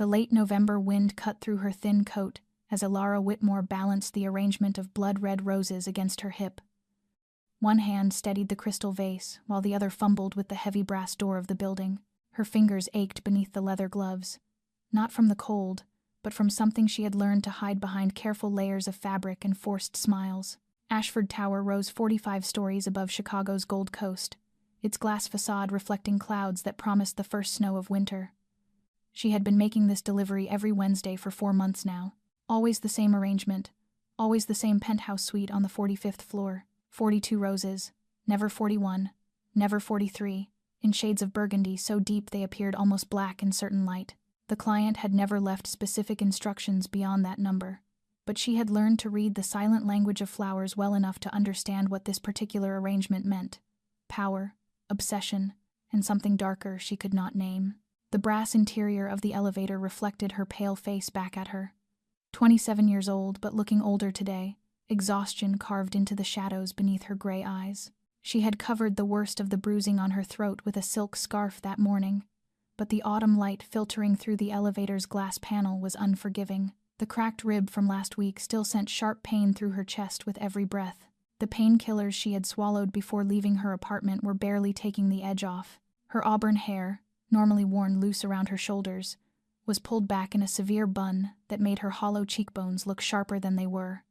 The late November wind cut through her thin coat as Alara Whitmore balanced the arrangement of blood-red roses against her hip. One hand steadied the crystal vase, while the other fumbled with the heavy brass door of the building. Her fingers ached beneath the leather gloves, not from the cold, but from something she had learned to hide behind careful layers of fabric and forced smiles. Ashford Tower rose 45 stories above Chicago's Gold Coast, its glass facade reflecting clouds that promised the first snow of winter. She had been making this delivery every Wednesday for 4 months now. Always the same arrangement, always the same penthouse suite on the 45th floor. 42 roses, never 41, never 43, in shades of burgundy so deep they appeared almost black in certain light. The client had never left specific instructions beyond that number, but she had learned to read the silent language of flowers well enough to understand what this particular arrangement meant: power, obsession, and something darker she could not name. The brass interior of the elevator reflected her pale face back at her. 27 years old, but looking older today, exhaustion carved into the shadows beneath her gray eyes. She had covered the worst of the bruising on her throat with a silk scarf that morning, but the autumn light filtering through the elevator's glass panel was unforgiving. The cracked rib from last week still sent sharp pain through her chest with every breath. The painkillers she had swallowed before leaving her apartment were barely taking the edge off. Her auburn hair, normally worn loose around her shoulders, was pulled back in a severe bun that made her hollow cheekbones look sharper than they were.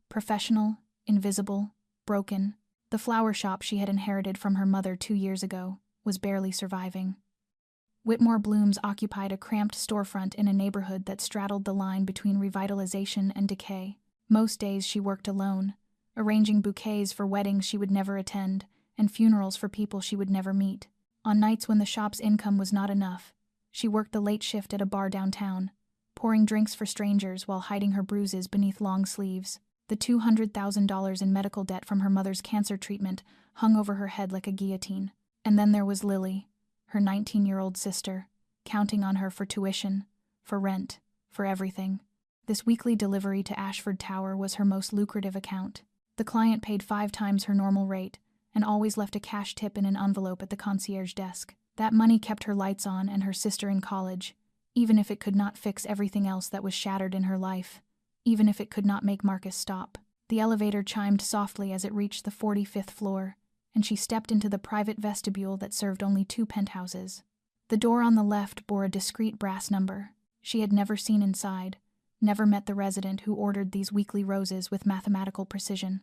Professional, invisible, broken, the flower shop she had inherited from her mother 2 years ago was barely surviving. Whitmore Blooms occupied a cramped storefront in a neighborhood that straddled the line between revitalization and decay. Most days she worked alone, arranging bouquets for weddings she would never attend and funerals for people she would never meet. On nights when the shop's income was not enough, she worked the late shift at a bar downtown, pouring drinks for strangers while hiding her bruises beneath long sleeves. The $200,000 in medical debt from her mother's cancer treatment hung over her head like a guillotine. And then there was Lily, her 19-year-old sister, counting on her for tuition, for rent, for everything. This weekly delivery to Ashford Tower was her most lucrative account. The client paid 5 times her normal rate and always left a cash tip in an envelope at the concierge desk. That money kept her lights on and her sister in college, even if it could not fix everything else that was shattered in her life. Even if it could not make Marcus stop. The elevator chimed softly as it reached the 45th floor, and she stepped into the private vestibule that served only 2 penthouses. The door on the left bore a discreet brass number. She had never seen inside, never met the resident who ordered these weekly roses with mathematical precision.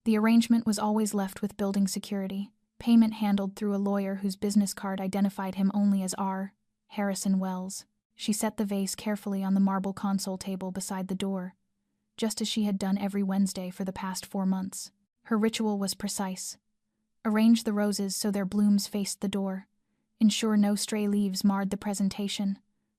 The arrangement was always left with building security, payment handled through a lawyer whose business card identified him only as R. Harrison Wells. She set the vase carefully on the marble console table beside the door, just as she had done every Wednesday for the past 4 months. Her ritual was precise. Arrange the roses so their blooms faced the door. Ensure no stray leaves marred the presentation.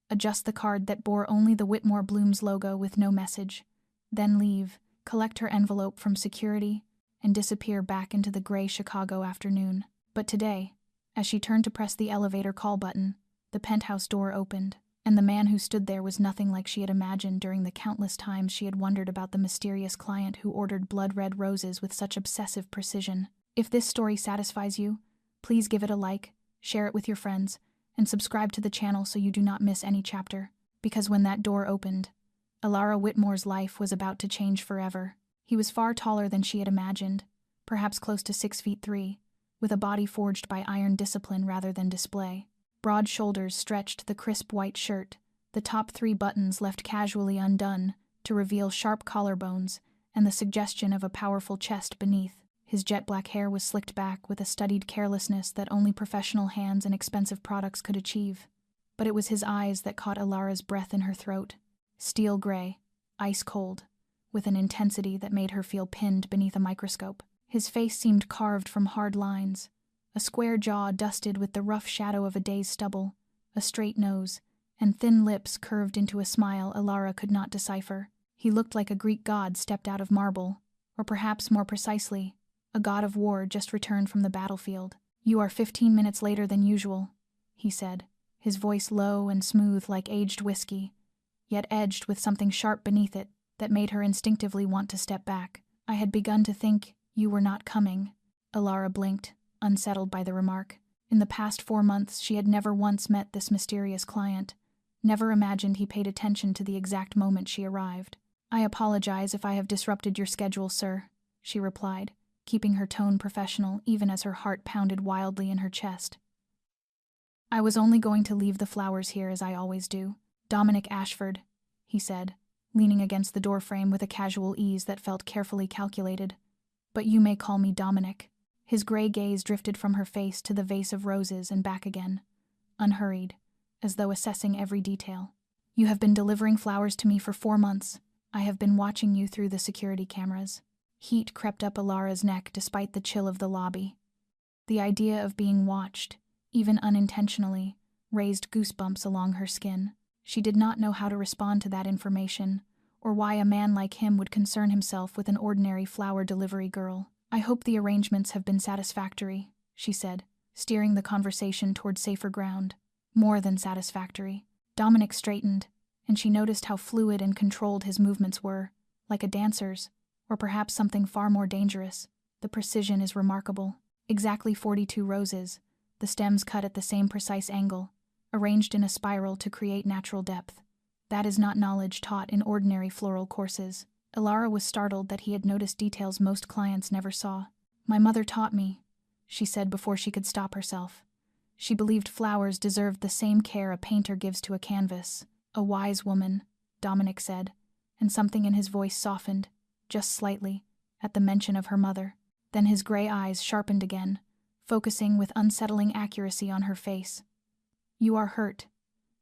Adjust the card that bore only the Whitmore Blooms logo with no message. Then leave, collect her envelope from security, and disappear back into the gray Chicago afternoon. But today, as she turned to press the elevator call button, the penthouse door opened. And the man who stood there was nothing like she had imagined during the countless times she had wondered about the mysterious client who ordered blood-red roses with such obsessive precision. If this story satisfies you, please give it a like, share it with your friends, and subscribe to the channel so you do not miss any chapter. Because when that door opened, Alara Whitmore's life was about to change forever. He was far taller than she had imagined, perhaps close to 6'3", with a body forged by iron discipline rather than display. Broad shoulders stretched the crisp white shirt, the top 3 buttons left casually undone to reveal sharp collarbones and the suggestion of a powerful chest beneath. His jet-black hair was slicked back with a studied carelessness that only professional hands and expensive products could achieve. But it was his eyes that caught Alara's breath in her throat. Steel gray, ice cold, with an intensity that made her feel pinned beneath a microscope. His face seemed carved from hard lines. A square jaw dusted with the rough shadow of a day's stubble, a straight nose, and thin lips curved into a smile Alara could not decipher. He looked like a Greek god stepped out of marble, or perhaps more precisely, a god of war just returned from the battlefield. "You are 15 minutes later than usual," he said, his voice low and smooth like aged whiskey, yet edged with something sharp beneath it that made her instinctively want to step back. "I had begun to think you were not coming." Alara blinked, unsettled by the remark. In the past 4 months, she had never once met this mysterious client, Never imagined he paid attention to the exact moment she arrived. "I apologize if I have disrupted your schedule, sir," she replied, keeping her tone professional even as her heart pounded wildly in her chest. "I was only going to leave the flowers here as I always do. Dominic Ashford," he said, leaning against the doorframe with a casual ease that felt carefully calculated. "But you may call me Dominic." His gray gaze drifted from her face to the vase of roses and back again, unhurried, as though assessing every detail. "You have been delivering flowers to me for 4 months. I have been watching you through the security cameras." Heat crept up Alara's neck despite the chill of the lobby. The idea of being watched, even unintentionally, raised goosebumps along her skin. She did not know how to respond to that information, or why a man like him would concern himself with an ordinary flower delivery girl. "I hope the arrangements have been satisfactory," she said, steering the conversation toward safer ground. "More than satisfactory." Dominic straightened, and she noticed how fluid and controlled his movements were, like a dancer's, or perhaps something far more dangerous. "The precision is remarkable. Exactly 42 roses, the stems cut at the same precise angle, arranged in a spiral to create natural depth. That is not knowledge taught in ordinary floral courses." Alara was startled that he had noticed details most clients never saw. "My mother taught me," she said before she could stop herself. She believed flowers deserved the same care a painter gives to a canvas. "A wise woman," Dominic said, and something in his voice softened, just slightly, at the mention of her mother. Then his gray eyes sharpened again, focusing with unsettling accuracy on her face. "You are hurt."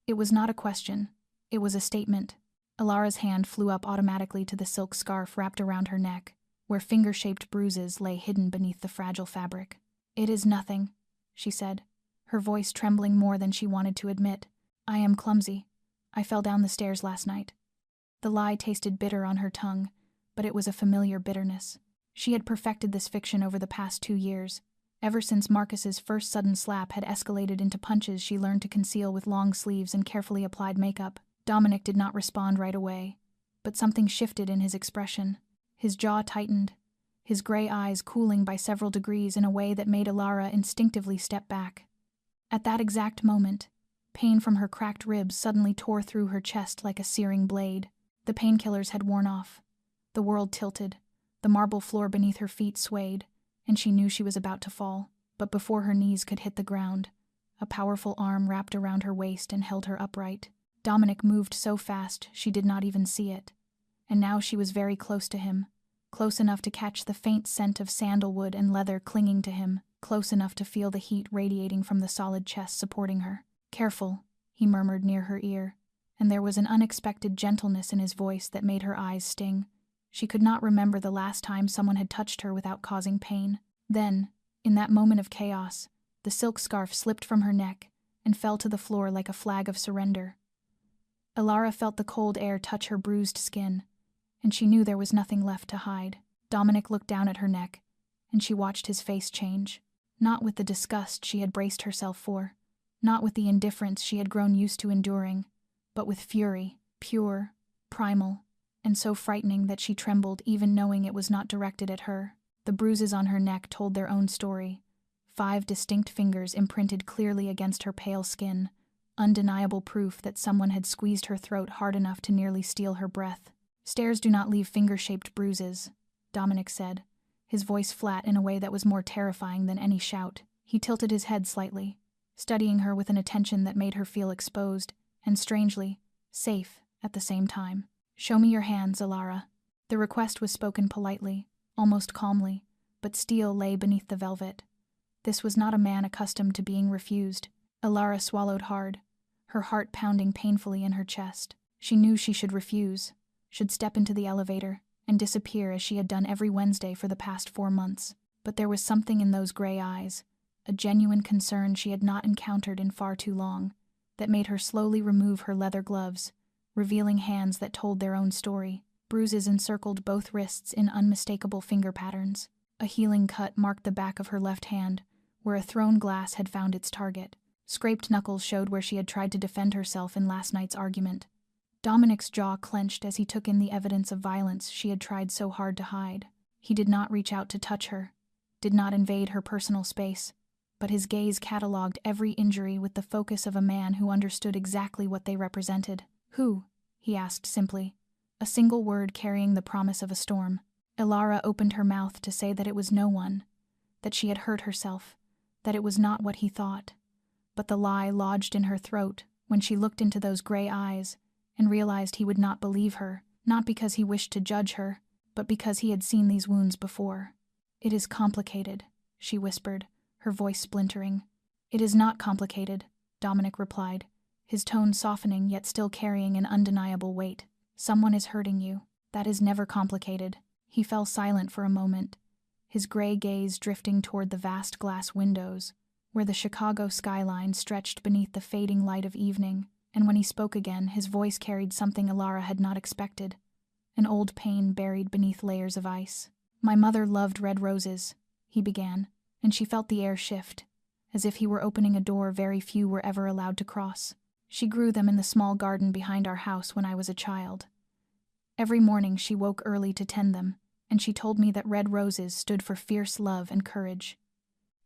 It was not a question. It was a statement. Alara's hand flew up automatically to the silk scarf wrapped around her neck, where finger-shaped bruises lay hidden beneath the fragile fabric. "It is nothing," she said, her voice trembling more than she wanted to admit. "I am clumsy. I fell down the stairs last night." The lie tasted bitter on her tongue, but it was a familiar bitterness. She had perfected this fiction over the past 2 years. Ever since Marcus's first sudden slap had escalated into punches she learned to conceal with long sleeves and carefully applied makeup. Dominic did not respond right away, but something shifted in his expression. His jaw tightened, his gray eyes cooling by several degrees in a way that made Alara instinctively step back. At that exact moment, pain from her cracked ribs suddenly tore through her chest like a searing blade. The painkillers had worn off. The world tilted, the marble floor beneath her feet swayed, and she knew she was about to fall. But before her knees could hit the ground, a powerful arm wrapped around her waist and held her upright. Dominic moved so fast she did not even see it, and now she was very close to him, close enough to catch the faint scent of sandalwood and leather clinging to him, close enough to feel the heat radiating from the solid chest supporting her. "Careful," he murmured near her ear, and there was an unexpected gentleness in his voice that made her eyes sting. She could not remember the last time someone had touched her without causing pain. Then, in that moment of chaos, the silk scarf slipped from her neck and fell to the floor like a flag of surrender. Alara felt the cold air touch her bruised skin, and she knew there was nothing left to hide. Dominic looked down at her neck, and she watched his face change. Not with the disgust she had braced herself for, not with the indifference she had grown used to enduring, but with fury, pure, primal, and so frightening that she trembled even knowing it was not directed at her. The bruises on her neck told their own story. 5 distinct fingers imprinted clearly against her pale skin, undeniable proof that someone had squeezed her throat hard enough to nearly steal her breath. "Stairs do not leave finger-shaped bruises," Dominic said, his voice flat in a way that was more terrifying than any shout. He tilted his head slightly, studying her with an attention that made her feel exposed, and strangely, safe at the same time. "Show me your hands, Alara." The request was spoken politely, almost calmly, but steel lay beneath the velvet. This was not a man accustomed to being refused. Alara swallowed hard, her heart pounding painfully in her chest. She knew she should refuse, should step into the elevator, and disappear as she had done every Wednesday for the past 4 months. But there was something in those gray eyes, a genuine concern she had not encountered in far too long, that made her slowly remove her leather gloves, revealing hands that told their own story. Bruises encircled both wrists in unmistakable finger patterns. A healing cut marked the back of her left hand, where a thrown glass had found its target. Scraped knuckles showed where she had tried to defend herself in last night's argument. Dominic's jaw clenched as he took in the evidence of violence she had tried so hard to hide. He did not reach out to touch her, did not invade her personal space, but his gaze catalogued every injury with the focus of a man who understood exactly what they represented. "Who?" he asked simply, a single word carrying the promise of a storm. Ilara opened her mouth to say that it was no one, that she had hurt herself, that it was not what he thought. But the lie lodged in her throat when she looked into those gray eyes and realized he would not believe her, not because he wished to judge her, but because he had seen these wounds before. "It is complicated," she whispered, her voice splintering. "It is not complicated," Dominic replied, his tone softening yet still carrying an undeniable weight. "Someone is hurting you. That is never complicated." He fell silent for a moment, his gray gaze drifting toward the vast glass windows, where the Chicago skyline stretched beneath the fading light of evening, and when he spoke again, his voice carried something Ilara had not expected, an old pain buried beneath layers of ice. "My mother loved red roses," he began, and she felt the air shift, as if he were opening a door very few were ever allowed to cross. "She grew them in the small garden behind our house when I was a child. Every morning she woke early to tend them, and she told me that red roses stood for fierce love and courage."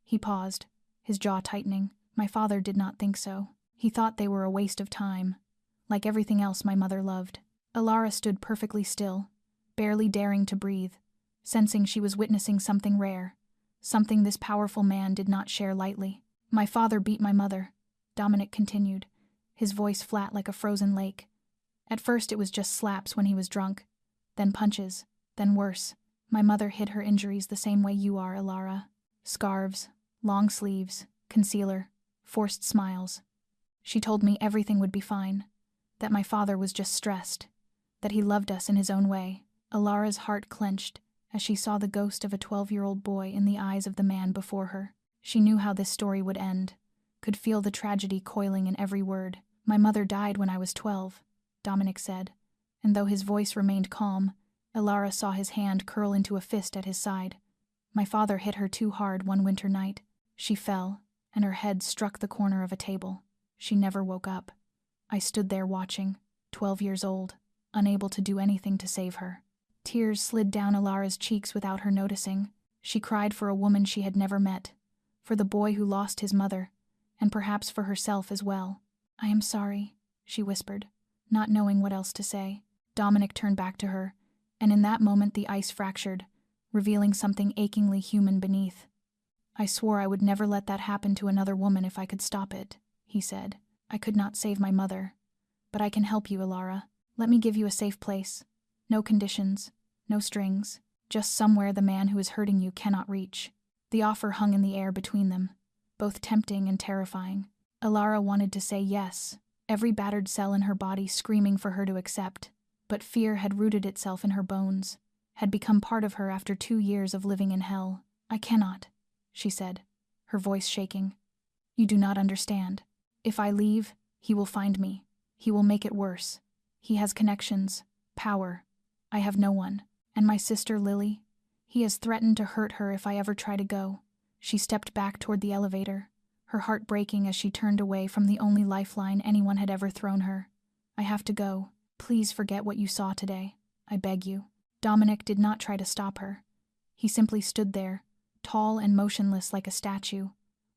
He paused, his jaw tightening. "My father did not think so. He thought they were a waste of time, like everything else my mother loved." Ilara stood perfectly still, barely daring to breathe, sensing she was witnessing something rare, something this powerful man did not share lightly. "My father beat my mother," Dominic continued, his voice flat like a frozen lake. "At first it was just slaps when he was drunk, then punches, then worse. My mother hid her injuries the same way you are, Ilara. Scarves, long sleeves, concealer, forced smiles. She told me everything would be fine, that my father was just stressed, that he loved us in his own way." Ilara's heart clenched as she saw the ghost of a 12-year-old boy in the eyes of the man before her. She knew how this story would end, could feel the tragedy coiling in every word. "My mother died when I was 12, Dominic said, and though his voice remained calm, Ilara saw his hand curl into a fist at his side. "My father hit her too hard one winter night. She fell, and her head struck the corner of a table. She never woke up. I stood there watching, 12 years old, unable to do anything to save her." Tears slid down Ilara's cheeks without her noticing. She cried for a woman she had never met, for the boy who lost his mother, and perhaps for herself as well. "I am sorry," she whispered, not knowing what else to say. Dominic turned back to her, and in that moment the ice fractured, revealing something achingly human beneath. "I swore I would never let that happen to another woman if I could stop it," he said. "I could not save my mother, but I can help you, Ilara. Let me give you a safe place. No conditions, no strings, just somewhere the man who is hurting you cannot reach." The offer hung in the air between them, both tempting and terrifying. Ilara wanted to say yes, every battered cell in her body screaming for her to accept, but fear had rooted itself in her bones, had become part of her after 2 years of living in hell. "I cannot," she said, her voice shaking. "You do not understand. If I leave, he will find me. He will make it worse. He has connections, power. I have no one. And my sister Lily? He has threatened to hurt her if I ever try to go." She stepped back toward the elevator, her heart breaking as she turned away from the only lifeline anyone had ever thrown her. "I have to go. Please forget what you saw today. I beg you." Dominic did not try to stop her. He simply stood there, tall and motionless like a statue,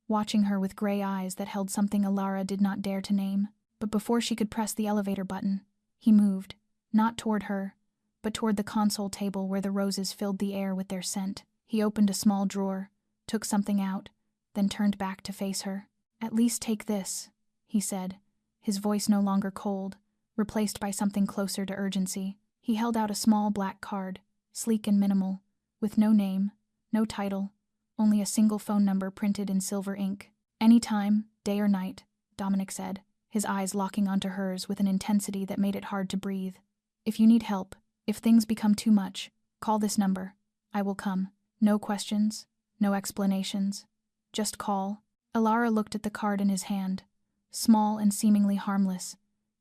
watching her with gray eyes that held something Ilara did not dare to name. But before she could press the elevator button, he moved, not toward her, but toward the console table where the roses filled the air with their scent. He opened a small drawer, took something out, then turned back to face her. "At least take this," he said, his voice no longer cold, replaced by something closer to urgency. He held out a small black card, sleek and minimal, with no name, no title, only a single phone number printed in silver ink. "Any time, day or night," Dominic said, his eyes locking onto hers with an intensity that made it hard to breathe. "If you need help, if things become too much, call this number. I will come. No questions, no explanations. Just call." Ilara looked at the card in his hand, small and seemingly harmless,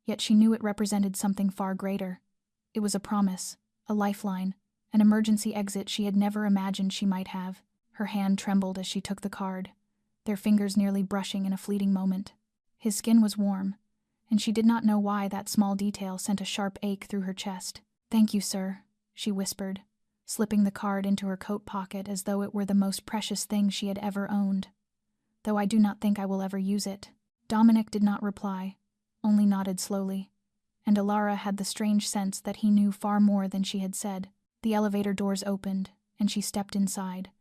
yet she knew it represented something far greater. It was a promise, a lifeline, an emergency exit she had never imagined she might have. Her hand trembled as she took the card, their fingers nearly brushing in a fleeting moment. His skin was warm, and she did not know why that small detail sent a sharp ache through her chest. "Thank you, sir," she whispered, slipping the card into her coat pocket as though it were the most precious thing she had ever owned. though I do not think I will ever use it." Dominic did not reply, only nodded slowly, and Alara had the strange sense that he knew far more than she had said. The elevator doors opened, and she stepped inside,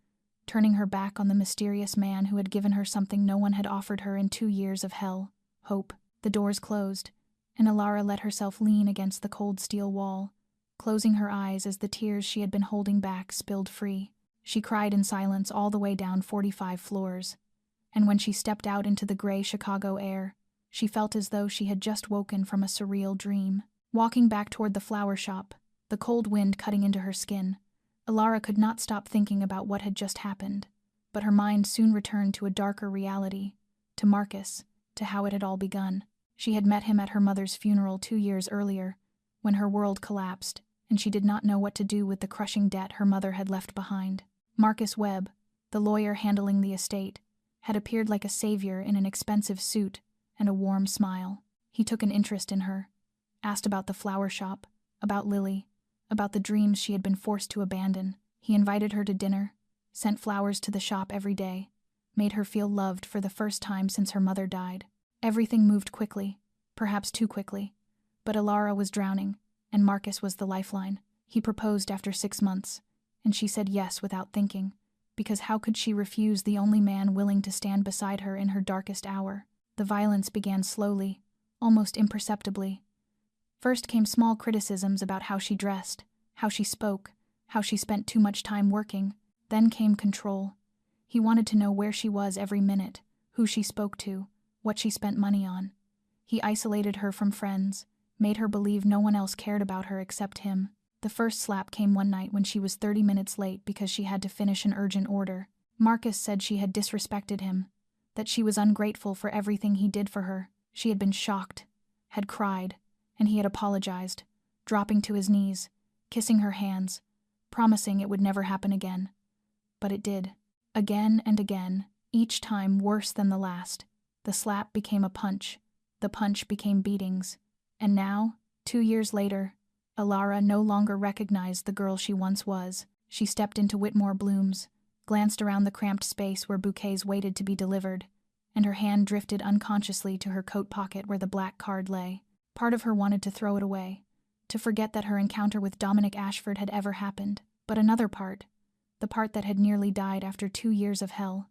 turning her back on the mysterious man who had given her something no one had offered her in 2 years of hell: hope. The doors closed, and Alara let herself lean against the cold steel wall, closing her eyes as the tears she had been holding back spilled free. She cried in silence all the way down 45 floors, and when she stepped out into the gray Chicago air, she felt as though she had just woken from a surreal dream. Walking back toward the flower shop, the cold wind cutting into her skin, Alara could not stop thinking about what had just happened, but her mind soon returned to a darker reality, to Marcus, to how it had all begun. She had met him at her mother's funeral 2 years earlier, when her world collapsed, and she did not know what to do with the crushing debt her mother had left behind. Marcus Webb, the lawyer handling the estate, had appeared like a savior in an expensive suit and a warm smile. He took an interest in her, asked about the flower shop, about Lily, about the dreams she had been forced to abandon. He invited her to dinner, sent flowers to the shop every day, made her feel loved for the first time since her mother died. Everything moved quickly, perhaps too quickly, but Alara was drowning, and Marcus was the lifeline. He proposed after 6 months, and she said yes without thinking, because how could she refuse the only man willing to stand beside her in her darkest hour? The violence began slowly, almost imperceptibly. First came small criticisms about how she dressed, how she spoke, how she spent too much time working. Then came control. He wanted to know where she was every minute, who she spoke to, what she spent money on. He isolated her from friends, made her believe no one else cared about her except him. The first slap came one night when she was 30 minutes late because she had to finish an urgent order. Marcus said she had disrespected him, that she was ungrateful for everything he did for her. She had been shocked, had cried, and he had apologized, dropping to his knees, kissing her hands, promising it would never happen again. But it did. Again and again, each time worse than the last. The slap became a punch. The punch became beatings. And now, 2 years later, Alara no longer recognized the girl she once was. She stepped into Whitmore Blooms, glanced around the cramped space where bouquets waited to be delivered, and her hand drifted unconsciously to her coat pocket where the black card lay. Part of her wanted to throw it away, to forget that her encounter with Dominic Ashford had ever happened. But another part, the part that had nearly died after 2 years of hell,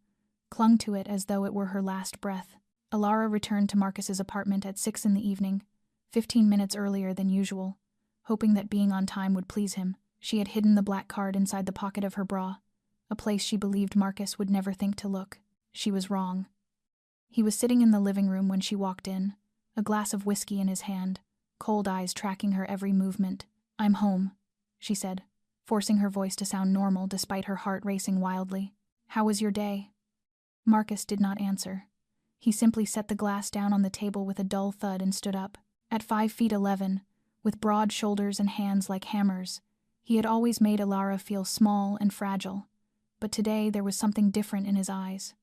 clung to it as though it were her last breath. Alara returned to Marcus's apartment at 6 in the evening, 15 minutes earlier than usual, hoping that being on time would please him. She had hidden the black card inside the pocket of her bra, a place she believed Marcus would never think to look. She was wrong. He was sitting in the living room when she walked in, a glass of whiskey in his hand, cold eyes tracking her every movement. "I'm home," she said, forcing her voice to sound normal despite her heart racing wildly. "How was your day?" Marcus did not answer. He simply set the glass down on the table with a dull thud and stood up. At 5 feet 11, with broad shoulders and hands like hammers, he had always made Alara feel small and fragile, but today there was something different in his eyes,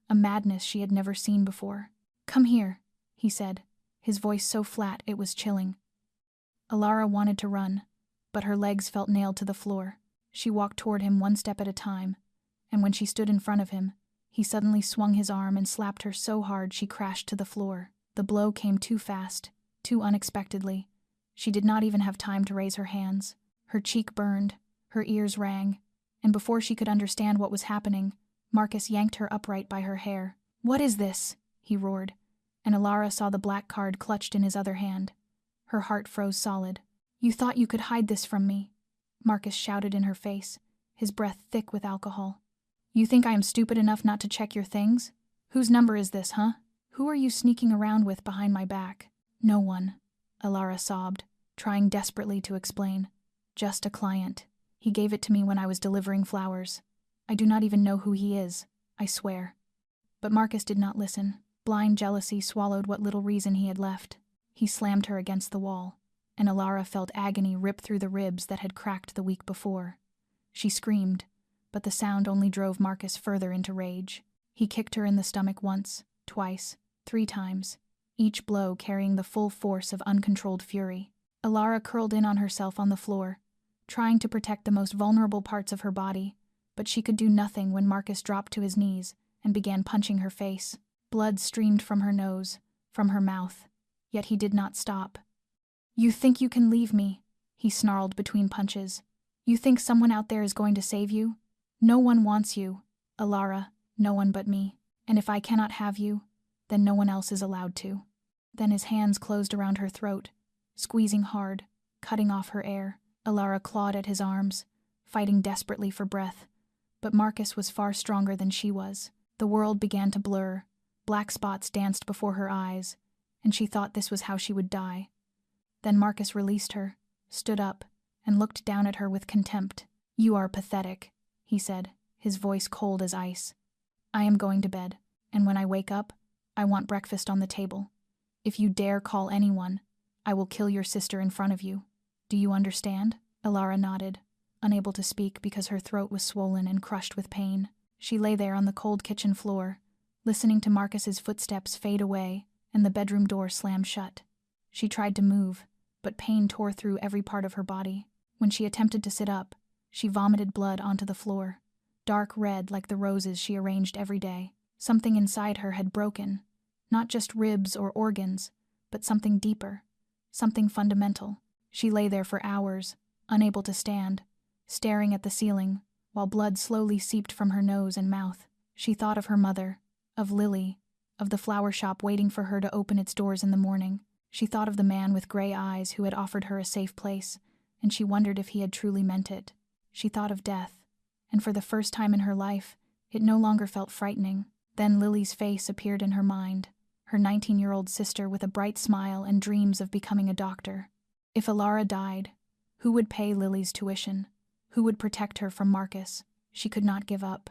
a madness she had never seen before. "Come here," he said, his voice so flat it was chilling. Alara wanted to run, but her legs felt nailed to the floor. She walked toward him one step at a time, and when she stood in front of him, he suddenly swung his arm and slapped her so hard she crashed to the floor. The blow came too fast, too unexpectedly. She did not even have time to raise her hands. Her cheek burned, her ears rang, and before she could understand what was happening, Marcus yanked her upright by her hair. "What is this?" he roared, and Alara saw the black card clutched in his other hand. Her heart froze solid. "You thought you could hide this from me," Marcus shouted in her face, his breath thick with alcohol. "You think I am stupid enough not to check your things? Whose number is this, huh? Who are you sneaking around with behind my back?" "No one," Alara sobbed, trying desperately to explain. "Just a client. He gave it to me when I was delivering flowers. I do not even know who he is, I swear." But Marcus did not listen. Blind jealousy swallowed what little reason he had left. He slammed her against the wall, and Alara felt agony rip through the ribs that had cracked the week before. She screamed, but the sound only drove Marcus further into rage. He kicked her in the stomach once, twice, 3 times, each blow carrying the full force of uncontrolled fury. Alara curled in on herself on the floor, trying to protect the most vulnerable parts of her body, but she could do nothing when Marcus dropped to his knees and began punching her face. Blood streamed from her nose, from her mouth, yet he did not stop. "You think you can leave me?" he snarled between punches. "You think someone out there is going to save you? No one wants you, Alara, no one but me. And if I cannot have you, then no one else is allowed to." Then his hands closed around her throat, squeezing hard, cutting off her air. Alara clawed at his arms, fighting desperately for breath. But Marcus was far stronger than she was. The world began to blur, black spots danced before her eyes, and she thought this was how she would die. Then Marcus released her, stood up, and looked down at her with contempt. "You are pathetic," he said, his voice cold as ice. "I am going to bed, and when I wake up, I want breakfast on the table. If you dare call anyone, I will kill your sister in front of you. Do you understand?" Alara nodded, unable to speak because her throat was swollen and crushed with pain. She lay there on the cold kitchen floor, listening to Marcus's footsteps fade away and the bedroom door slam shut. She tried to move, but pain tore through every part of her body. When she attempted to sit up, she vomited blood onto the floor, dark red like the roses she arranged every day. Something inside her had broken, not just ribs or organs, but something deeper, something fundamental. She lay there for hours, unable to stand, staring at the ceiling, while blood slowly seeped from her nose and mouth. She thought of her mother, of Lily, of the flower shop waiting for her to open its doors in the morning. She thought of the man with gray eyes who had offered her a safe place, and she wondered if he had truly meant it. She thought of death, and for the first time in her life, it no longer felt frightening. Then Lily's face appeared in her mind, her 19-year-old sister with a bright smile and dreams of becoming a doctor. If Alara died, who would pay Lily's tuition? Who would protect her from Marcus? She could not give up.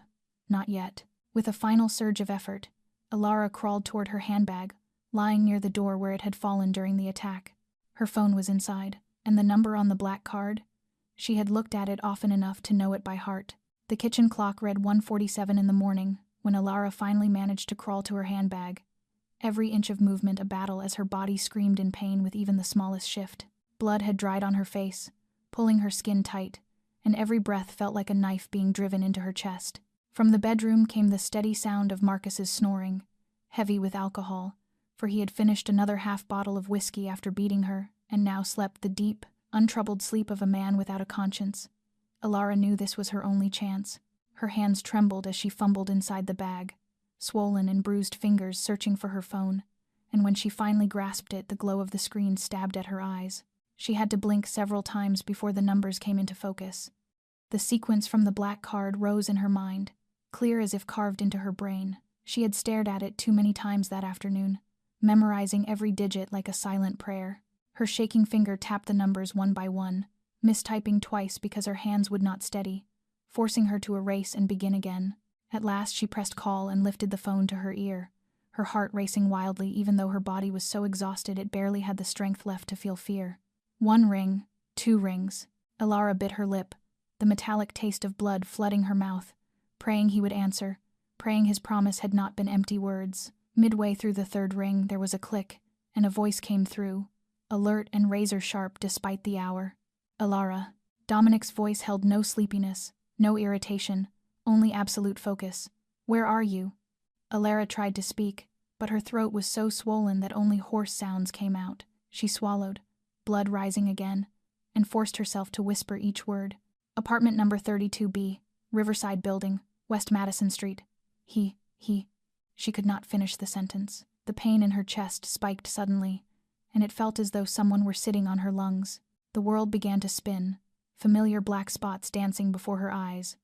Not yet. With a final surge of effort, Alara crawled toward her handbag, lying near the door where it had fallen during the attack. Her phone was inside, and the number on the black card? She had looked at it often enough to know it by heart. The kitchen clock read 1:47 in the morning when Alara finally managed to crawl to her handbag, every inch of movement a battle as her body screamed in pain with even the smallest shift. Blood had dried on her face, pulling her skin tight, and every breath felt like a knife being driven into her chest. From the bedroom came the steady sound of Marcus's snoring, heavy with alcohol, for he had finished another half bottle of whiskey after beating her, and now slept the deep, untroubled sleep of a man without a conscience. Alara knew this was her only chance. Her hands trembled as she fumbled inside the bag, swollen and bruised fingers searching for her phone, and when she finally grasped it, the glow of the screen stabbed at her eyes. She had to blink several times before the numbers came into focus. The sequence from the black card rose in her mind, clear as if carved into her brain. She had stared at it too many times that afternoon, memorizing every digit like a silent prayer. Her shaking finger tapped the numbers one by one, mistyping twice because her hands would not steady, forcing her to erase and begin again. At last she pressed call and lifted the phone to her ear, her heart racing wildly even though her body was so exhausted it barely had the strength left to feel fear. 1 ring, 2 rings. Alara bit her lip, the metallic taste of blood flooding her mouth, praying he would answer, praying his promise had not been empty words. Midway through the 3rd ring, there was a click, and a voice came through, alert and razor-sharp despite the hour. "Alara." Dominic's voice held no sleepiness, no irritation, only absolute focus. "Where are you?" Alara tried to speak, but her throat was so swollen that only hoarse sounds came out. She swallowed, blood rising again, and forced herself to whisper each word. "Apartment number 32B, Riverside Building, West Madison Street. He. She could not finish the sentence. The pain in her chest spiked suddenly, and it felt as though someone were sitting on her lungs. The world began to spin, familiar black spots dancing before her eyes.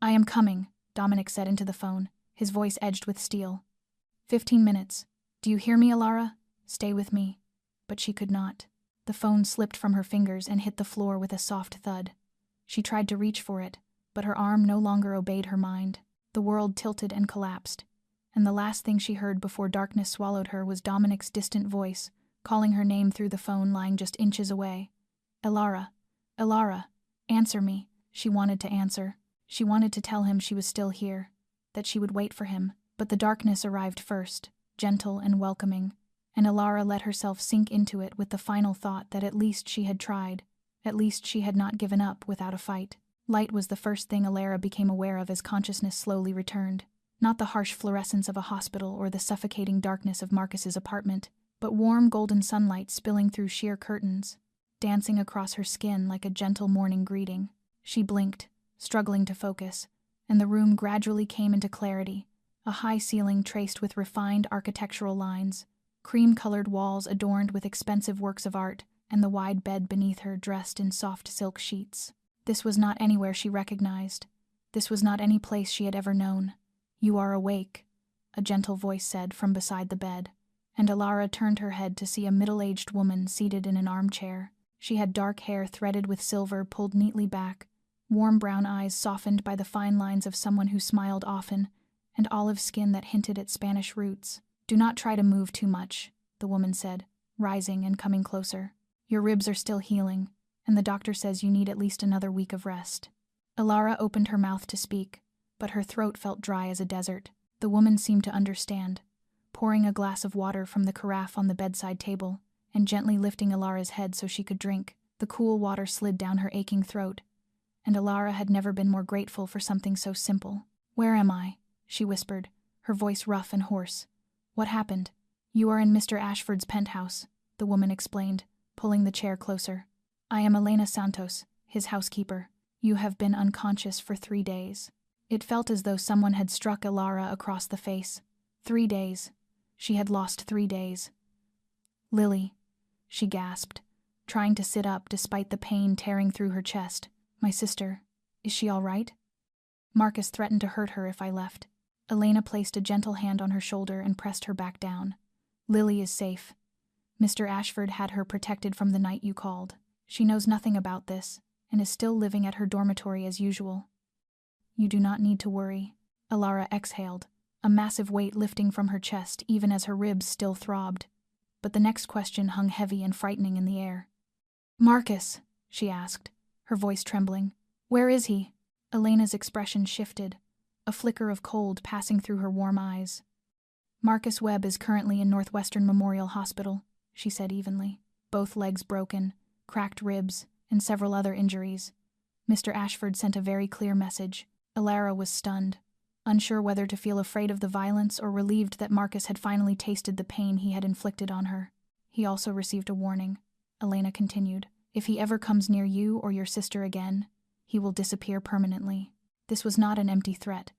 "I am coming," Dominic said into the phone, his voice edged with steel. 15 minutes. "Do you hear me, Alara? Stay with me." But she could not. The phone slipped from her fingers and hit the floor with a soft thud. She tried to reach for it, but her arm no longer obeyed her mind. The world tilted and collapsed, and the last thing she heard before darkness swallowed her was Dominic's distant voice, calling her name through the phone lying just inches away. "Alara, Alara, answer me." She wanted to answer. She wanted to tell him she was still here, that she would wait for him, but the darkness arrived first, gentle and welcoming, and Alara let herself sink into it with the final thought that at least she had tried, at least she had not given up without a fight. Light was the first thing Alara became aware of as consciousness slowly returned. Not the harsh fluorescence of a hospital or the suffocating darkness of Marcus's apartment, but warm golden sunlight spilling through sheer curtains, dancing across her skin like a gentle morning greeting. She blinked, struggling to focus, and the room gradually came into clarity, a high ceiling traced with refined architectural lines, cream-colored walls adorned with expensive works of art, and the wide bed beneath her dressed in soft silk sheets. This was not anywhere she recognized. This was not any place she had ever known. "You are awake," a gentle voice said from beside the bed, and Alara turned her head to see a middle-aged woman seated in an armchair. She had dark hair threaded with silver pulled neatly back, warm brown eyes softened by the fine lines of someone who smiled often, and olive skin that hinted at Spanish roots. "Do not try to move too much," the woman said, rising and coming closer. "Your ribs are still healing, and the doctor says you need at least another week of rest." Alara opened her mouth to speak, but her throat felt dry as a desert. The woman seemed to understand, pouring a glass of water from the carafe on the bedside table, and gently lifting Alara's head so she could drink. The cool water slid down her aching throat, and Alara had never been more grateful for something so simple. "Where am I?" she whispered, her voice rough and hoarse. "What happened?" "You are in Mr. Ashford's penthouse," the woman explained, pulling the chair closer. "I am Elena Santos, his housekeeper. You have been unconscious for 3 days." It felt as though someone had struck Alara across the face. 3 days. She had lost 3 days. "Lily," she gasped, trying to sit up despite the pain tearing through her chest. "My sister, is she all right?" "Marcus threatened to hurt her if I left." Elena placed a gentle hand on her shoulder and pressed her back down. "Lily is safe. Mr. Ashford had her protected from the night you called. She knows nothing about this, and is still living at her dormitory as usual. You do not need to worry." Alara exhaled, a massive weight lifting from her chest even as her ribs still throbbed. But the next question hung heavy and frightening in the air. "Marcus," she asked, her voice trembling. "Where is he?" Elena's expression shifted, a flicker of cold passing through her warm eyes. "Marcus Webb is currently in Northwestern Memorial Hospital," she said evenly. "Both legs broken, cracked ribs, and several other injuries. Mr. Ashford sent a very clear message." Alara was stunned, unsure whether to feel afraid of the violence or relieved that Marcus had finally tasted the pain he had inflicted on her. "He also received a warning," Elena continued. "If he ever comes near you or your sister again, he will disappear permanently." This was not an empty threat.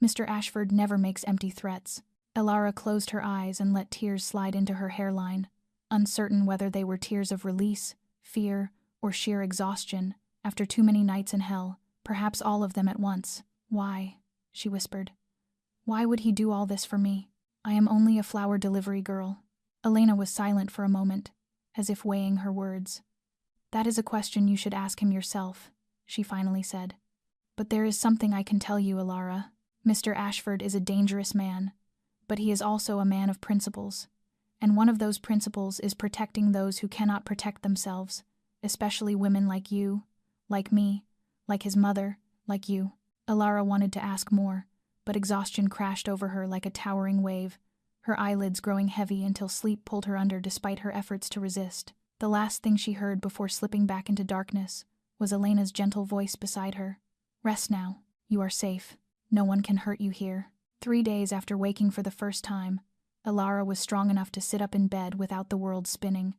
Mr. Ashford never makes empty threats. Alara closed her eyes and let tears slide into her hairline, uncertain whether they were tears of release, fear, or sheer exhaustion, after too many nights in hell, perhaps all of them at once. "Why?" she whispered. "Why would he do all this for me? I am only a flower delivery girl." Elena was silent for a moment, as if weighing her words. "That is a question you should ask him yourself," she finally said. "But there is something I can tell you, Alara. Mr. Ashford is a dangerous man, but he is also a man of principles, and one of those principles is protecting those who cannot protect themselves, especially women like you, like me, like his mother, like you." Alara wanted to ask more, but exhaustion crashed over her like a towering wave, her eyelids growing heavy until sleep pulled her under despite her efforts to resist. The last thing she heard before slipping back into darkness was Elena's gentle voice beside her. "Rest now. You are safe. No one can hurt you here." 3 days after waking for the first time, Alara was strong enough to sit up in bed without the world spinning.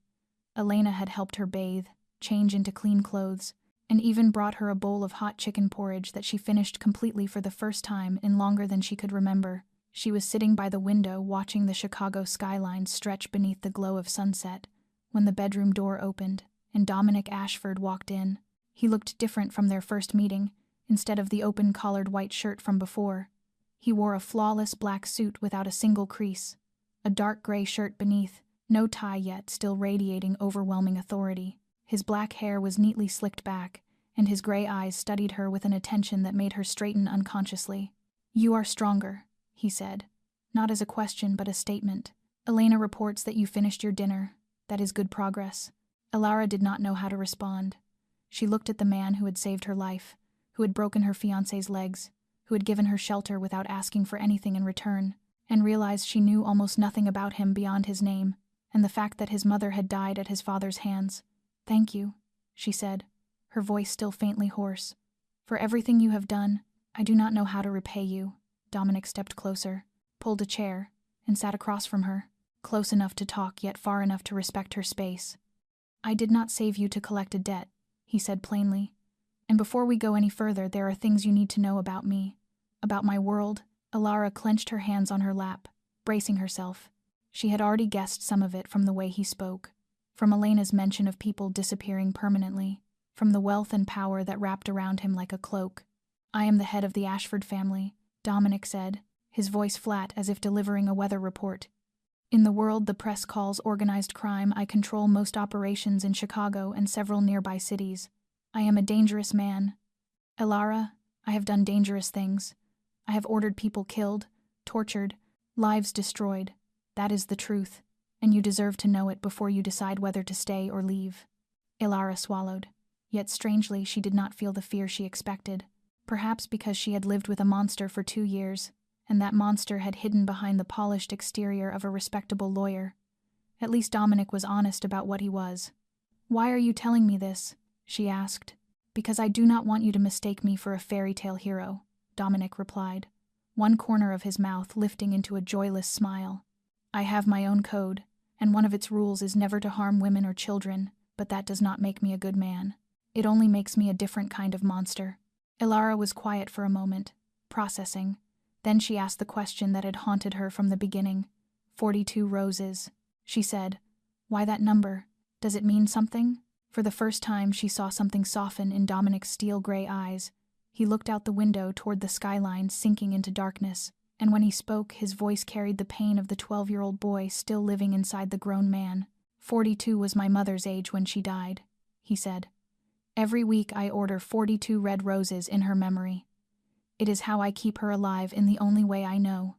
Elena had helped her bathe, change into clean clothes, and even brought her a bowl of hot chicken porridge that she finished completely for the first time in longer than she could remember. She was sitting by the window watching the Chicago skyline stretch beneath the glow of sunset when the bedroom door opened and Dominic Ashford walked in. He looked different from their first meeting, instead of the open-collared white shirt from before. He wore a flawless black suit without a single crease, a dark gray shirt beneath, no tie yet, still radiating overwhelming authority. His black hair was neatly slicked back, and his gray eyes studied her with an attention that made her straighten unconsciously. "You are stronger," he said, not as a question but a statement. "Elena reports that you finished your dinner. That is good progress." Alara did not know how to respond. She looked at the man who had saved her life, who had broken her fiancé's legs, who had given her shelter without asking for anything in return, and realized she knew almost nothing about him beyond his name, and the fact that his mother had died at his father's hands. "Thank you," she said, her voice still faintly hoarse. "For everything you have done. I do not know how to repay you." Dominic stepped closer, pulled a chair, and sat across from her, close enough to talk yet far enough to respect her space. "I did not save you to collect a debt," he said plainly. "And before we go any further, there are things you need to know about me. About my world." Alara clenched her hands on her lap, bracing herself. She had already guessed some of it from the way he spoke, from Elena's mention of people disappearing permanently, from the wealth and power that wrapped around him like a cloak. "I am the head of the Ashford family," Dominic said, his voice flat as if delivering a weather report. "In the world the press calls organized crime, I control most operations in Chicago and several nearby cities. I am a dangerous man. Alara, I have done dangerous things. I have ordered people killed, tortured, lives destroyed. That is the truth, and you deserve to know it before you decide whether to stay or leave." Alara swallowed, yet strangely she did not feel the fear she expected, perhaps because she had lived with a monster for 2 years, and that monster had hidden behind the polished exterior of a respectable lawyer. At least Dominic was honest about what he was. "Why are you telling me this?" she asked. "Because I do not want you to mistake me for a fairy tale hero," Dominic replied, one corner of his mouth lifting into a joyless smile. "I have my own code, and one of its rules is never to harm women or children, but that does not make me a good man. It only makes me a different kind of monster." Alara was quiet for a moment, processing. Then she asked the question that had haunted her from the beginning. 42 roses, she said. "Why that number? Does it mean something?" For the first time she saw something soften in Dominic's steel-gray eyes. He looked out the window toward the skyline sinking into darkness, and when he spoke, his voice carried the pain of the 12-year-old boy still living inside the grown man. 42 was my mother's age when she died," he said. "Every week I order 42 red roses in her memory. It is how I keep her alive in the only way I know."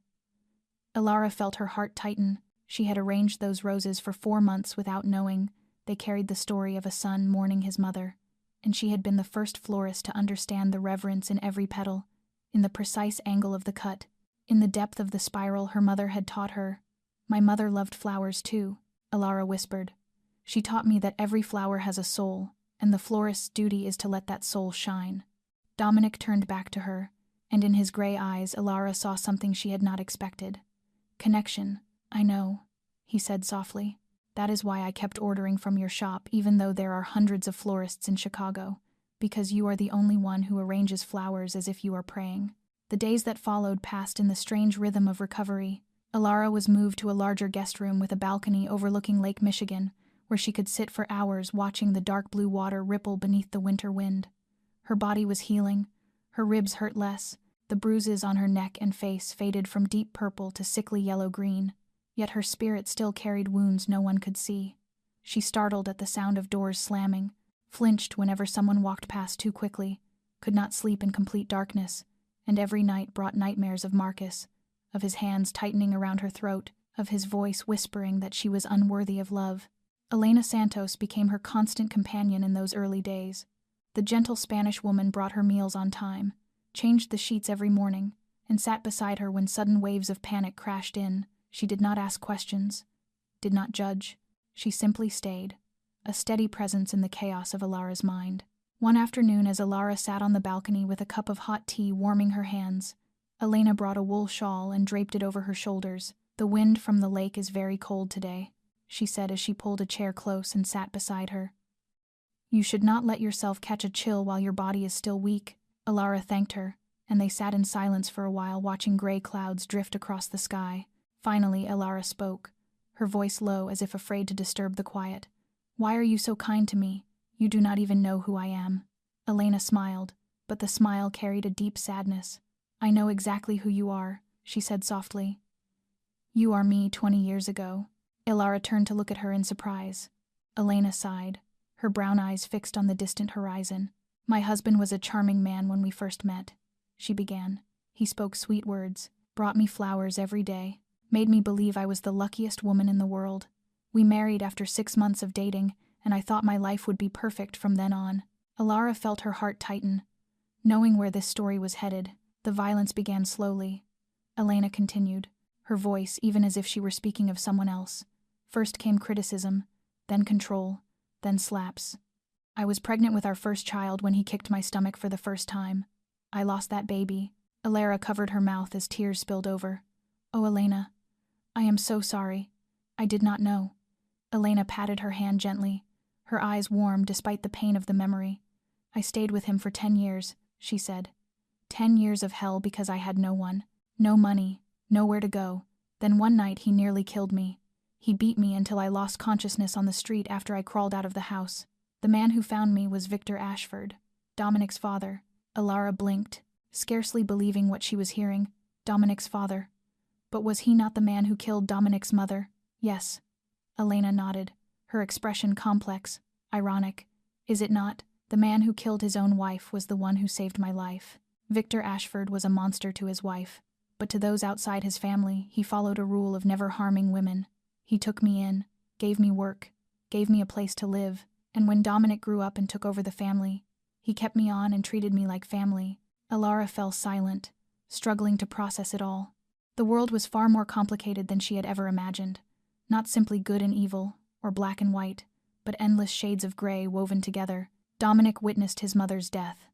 Alara felt her heart tighten. She had arranged those roses for 4 months without knowing. They carried the story of a son mourning his mother, and she had been the first florist to understand the reverence in every petal, in the precise angle of the cut, in the depth of the spiral her mother had taught her. "My mother loved flowers too," Alara whispered. "She taught me that every flower has a soul, and the florist's duty is to let that soul shine." Dominic turned back to her, and in his gray eyes Alara saw something she had not expected. "Connection, I know," he said softly. "That is why I kept ordering from your shop even though there are hundreds of florists in Chicago, because you are the only one who arranges flowers as if you are praying." The days that followed passed in the strange rhythm of recovery. Alara was moved to a larger guest room with a balcony overlooking Lake Michigan, where she could sit for hours watching the dark blue water ripple beneath the winter wind. Her body was healing. Her ribs hurt less. The bruises on her neck and face faded from deep purple to sickly yellow-green. Yet her spirit still carried wounds no one could see. She startled at the sound of doors slamming, flinched whenever someone walked past too quickly, could not sleep in complete darkness, and every night brought nightmares of Marcus, of his hands tightening around her throat, of his voice whispering that she was unworthy of love. Elena Santos became her constant companion in those early days. The gentle Spanish woman brought her meals on time, changed the sheets every morning, and sat beside her when sudden waves of panic crashed in. She did not ask questions, did not judge. She simply stayed, a steady presence in the chaos of Alara's mind. One afternoon, as Alara sat on the balcony with a cup of hot tea warming her hands, Elena brought a wool shawl and draped it over her shoulders. "The wind from the lake is very cold today," she said as she pulled a chair close and sat beside her. "You should not let yourself catch a chill while your body is still weak." Alara thanked her, and they sat in silence for a while watching gray clouds drift across the sky. Finally, Alara spoke, her voice low as if afraid to disturb the quiet. "Why are you so kind to me? You do not even know who I am." Elena smiled, but the smile carried a deep sadness. "I know exactly who you are," she said softly. "You are me 20 years ago." Alara turned to look at her in surprise. Elena sighed, her brown eyes fixed on the distant horizon. "My husband was a charming man when we first met," she began. "He spoke sweet words, brought me flowers every day, made me believe I was the luckiest woman in the world. We married after 6 months of dating, and I thought my life would be perfect from then on." Alara felt her heart tighten. Knowing where this story was headed, the violence began slowly. Elena continued, her voice even as if she were speaking of someone else. "First came criticism, then control, then slaps. I was pregnant with our first child when he kicked my stomach for the first time. I lost that baby, Alara covered her mouth as tears spilled over. "Oh, Elena, I am so sorry. I did not know." Elena patted her hand gently, her eyes warm despite the pain of the memory. "I stayed with him for 10 years, she said. 10 years of hell because I had no one. No money, nowhere to go. Then one night he nearly killed me. He beat me until I lost consciousness on the street after I crawled out of the house. The man who found me was Victor Ashford, Dominic's father." Alara blinked, scarcely believing what she was hearing. Dominic's father. But was he not the man who killed Dominic's mother? Yes. Elena nodded, her expression complex, ironic. "Is it not? The man who killed his own wife was the one who saved my life. Victor Ashford was a monster to his wife, but to those outside his family, he followed a rule of never harming women. He took me in, gave me work, gave me a place to live, and when Dominic grew up and took over the family, he kept me on and treated me like family." Alara fell silent, struggling to process it all. The world was far more complicated than she had ever imagined. Not simply good and evil, or black and white, but endless shades of gray woven together. Dominic witnessed his mother's death.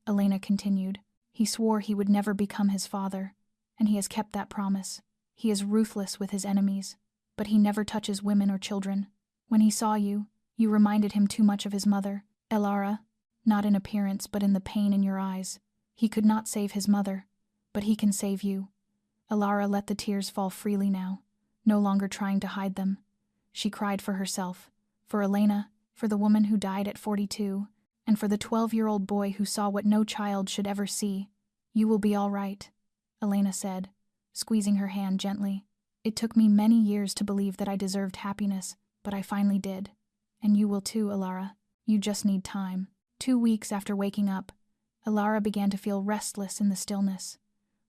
Elena continued. "He swore he would never become his father, and he has kept that promise. He is ruthless with his enemies, but he never touches women or children. When he saw you, you reminded him too much of his mother, Alara, not in appearance but in the pain in your eyes. He could not save his mother, but he can save you." Alara let the tears fall freely now, no longer trying to hide them. She cried for herself, for Elena, for the woman who died at 42, and for the 12-year-old boy who saw what no child should ever see. "You will be all right," Elena said, squeezing her hand gently. "It took me many years to believe that I deserved happiness, but I finally did. And you will too, Alara. You just need time." 2 weeks after waking up, Alara began to feel restless in the stillness.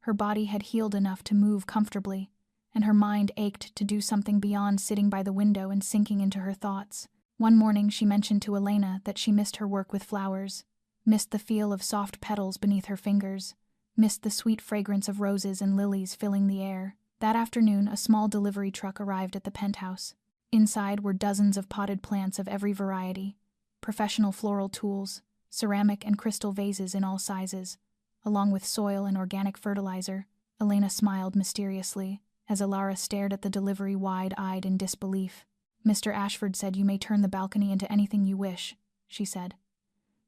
Her body had healed enough to move comfortably, and her mind ached to do something beyond sitting by the window and sinking into her thoughts. One morning she mentioned to Elena that she missed her work with flowers, missed the feel of soft petals beneath her fingers, missed the sweet fragrance of roses and lilies filling the air. That afternoon, a small delivery truck arrived at the penthouse. Inside were dozens of potted plants of every variety, professional floral tools, ceramic and crystal vases in all sizes, along with soil and organic fertilizer. Elena smiled mysteriously as Alara stared at the delivery wide-eyed in disbelief. "Mr. Ashford said you may turn the balcony into anything you wish," she said.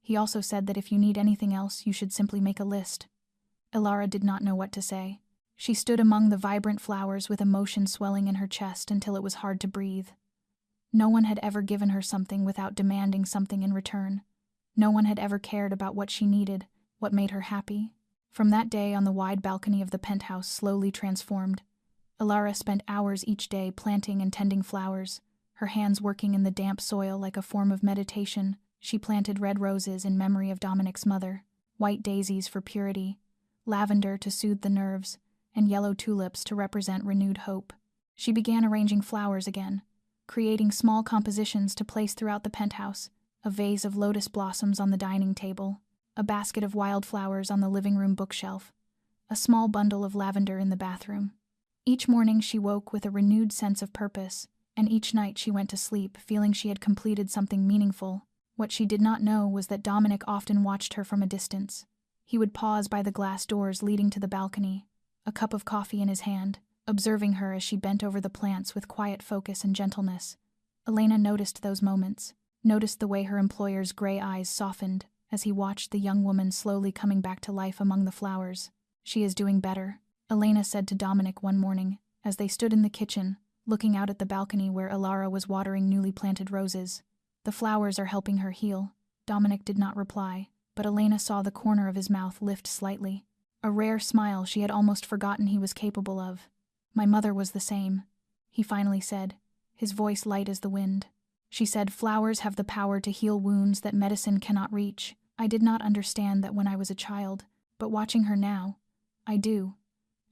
"He also said that if you need anything else, you should simply make a list." Alara did not know what to say. She stood among the vibrant flowers with emotion swelling in her chest until it was hard to breathe. No one had ever given her something without demanding something in return. No one had ever cared about what she needed, what made her happy. From that day on, the wide balcony of the penthouse slowly transformed. Alara spent hours each day planting and tending flowers, her hands working in the damp soil like a form of meditation. She planted red roses in memory of Dominic's mother, white daisies for purity, lavender to soothe the nerves, and yellow tulips to represent renewed hope. She began arranging flowers again, creating small compositions to place throughout the penthouse, a vase of lotus blossoms on the dining table, a basket of wildflowers on the living room bookshelf, a small bundle of lavender in the bathroom. Each morning she woke with a renewed sense of purpose, and each night she went to sleep feeling she had completed something meaningful. What she did not know was that Dominic often watched her from a distance. He would pause by the glass doors leading to the balcony, a cup of coffee in his hand, observing her as she bent over the plants with quiet focus and gentleness. Elena noticed those moments, noticed the way her employer's gray eyes softened as he watched the young woman slowly coming back to life among the flowers. "She is doing better," Elena said to Dominic one morning, as they stood in the kitchen, looking out at the balcony where Alara was watering newly planted roses. "The flowers are helping her heal." Dominic did not reply, but Elena saw the corner of his mouth lift slightly, a rare smile she had almost forgotten he was capable of. "My mother was the same," he finally said, his voice light as the wind. "She said flowers have the power to heal wounds that medicine cannot reach. I did not understand that when I was a child, but watching her now, I do."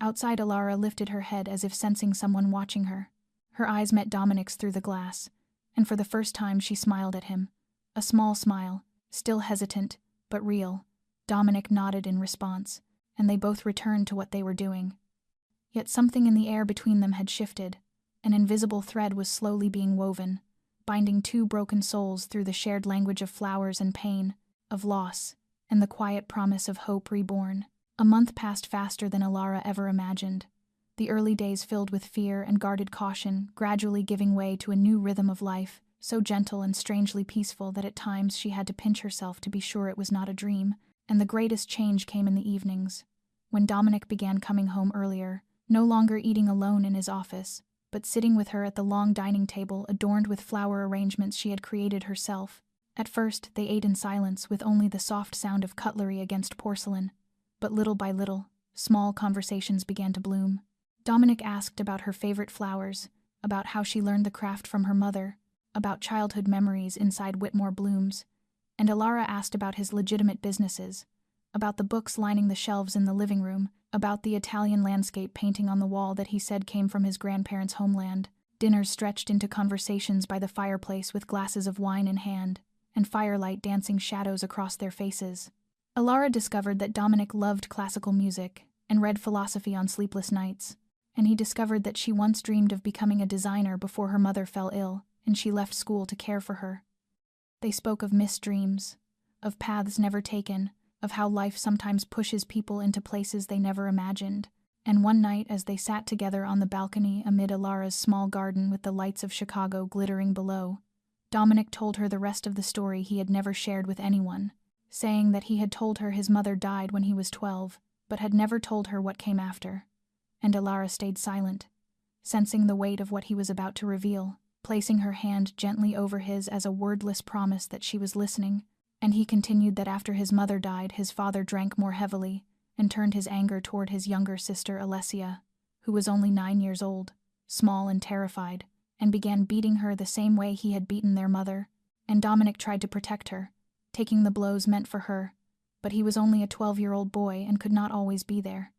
Outside, Alara lifted her head as if sensing someone watching her. Her eyes met Dominic's through the glass, and for the first time she smiled at him. A small smile, still hesitant, but real. Dominic nodded in response, and they both returned to what they were doing. Yet something in the air between them had shifted. An invisible thread was slowly being woven, binding two broken souls through the shared language of flowers and pain, of loss, and the quiet promise of hope reborn. A month passed faster than Alara ever imagined. The early days filled with fear and guarded caution, gradually giving way to a new rhythm of life, so gentle and strangely peaceful that at times she had to pinch herself to be sure it was not a dream. And the greatest change came in the evenings, when Dominic began coming home earlier, no longer eating alone in his office, but sitting with her at the long dining table adorned with flower arrangements she had created herself. At first, they ate in silence, with only the soft sound of cutlery against porcelain. But little by little, small conversations began to bloom. Dominic asked about her favorite flowers, about how she learned the craft from her mother, about childhood memories inside Whitmore Blooms, and Alara asked about his legitimate businesses, about the books lining the shelves in the living room, about the Italian landscape painting on the wall that he said came from his grandparents' homeland. Dinners stretched into conversations by the fireplace with glasses of wine in hand, and firelight dancing shadows across their faces. Alara discovered that Dominic loved classical music and read philosophy on sleepless nights, and he discovered that she once dreamed of becoming a designer before her mother fell ill and she left school to care for her. They spoke of missed dreams, of paths never taken, of how life sometimes pushes people into places they never imagined. And one night, as they sat together on the balcony amid Alara's small garden with the lights of Chicago glittering below, Dominic told her the rest of the story he had never shared with anyone, saying that he had told her his mother died when he was 12, but had never told her what came after. And Alara stayed silent, sensing the weight of what he was about to reveal, placing her hand gently over his as a wordless promise that she was listening. And he continued that after his mother died, his father drank more heavily and turned his anger toward his younger sister Alessia, who was only 9 years old, small and terrified, and began beating her the same way he had beaten their mother. And Dominic tried to protect her, taking the blows meant for her, but he was only a 12-year-old boy and could not always be there.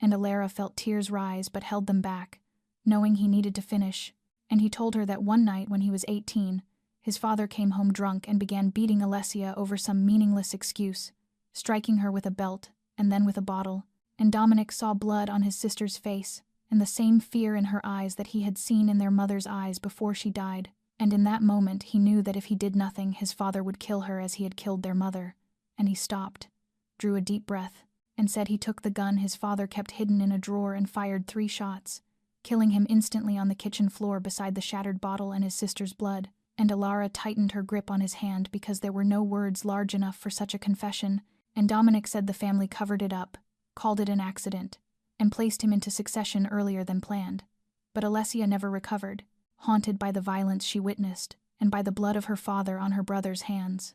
And Alara felt tears rise but held them back, knowing he needed to finish. And he told her that one night when he was 18, his father came home drunk and began beating Alessia over some meaningless excuse, striking her with a belt and then with a bottle. And Dominic saw blood on his sister's face and the same fear in her eyes that he had seen in their mother's eyes before she died. And in that moment he knew that if he did nothing, his father would kill her as he had killed their mother. And he stopped, drew a deep breath, and said he took the gun his father kept hidden in a drawer and fired 3 shots, killing him instantly on the kitchen floor beside the shattered bottle and his sister's blood. And Alara tightened her grip on his hand because there were no words large enough for such a confession, and Dominic said the family covered it up, called it an accident, and placed him into succession earlier than planned. But Alessia never recovered, haunted by the violence she witnessed and by the blood of her father on her brother's hands.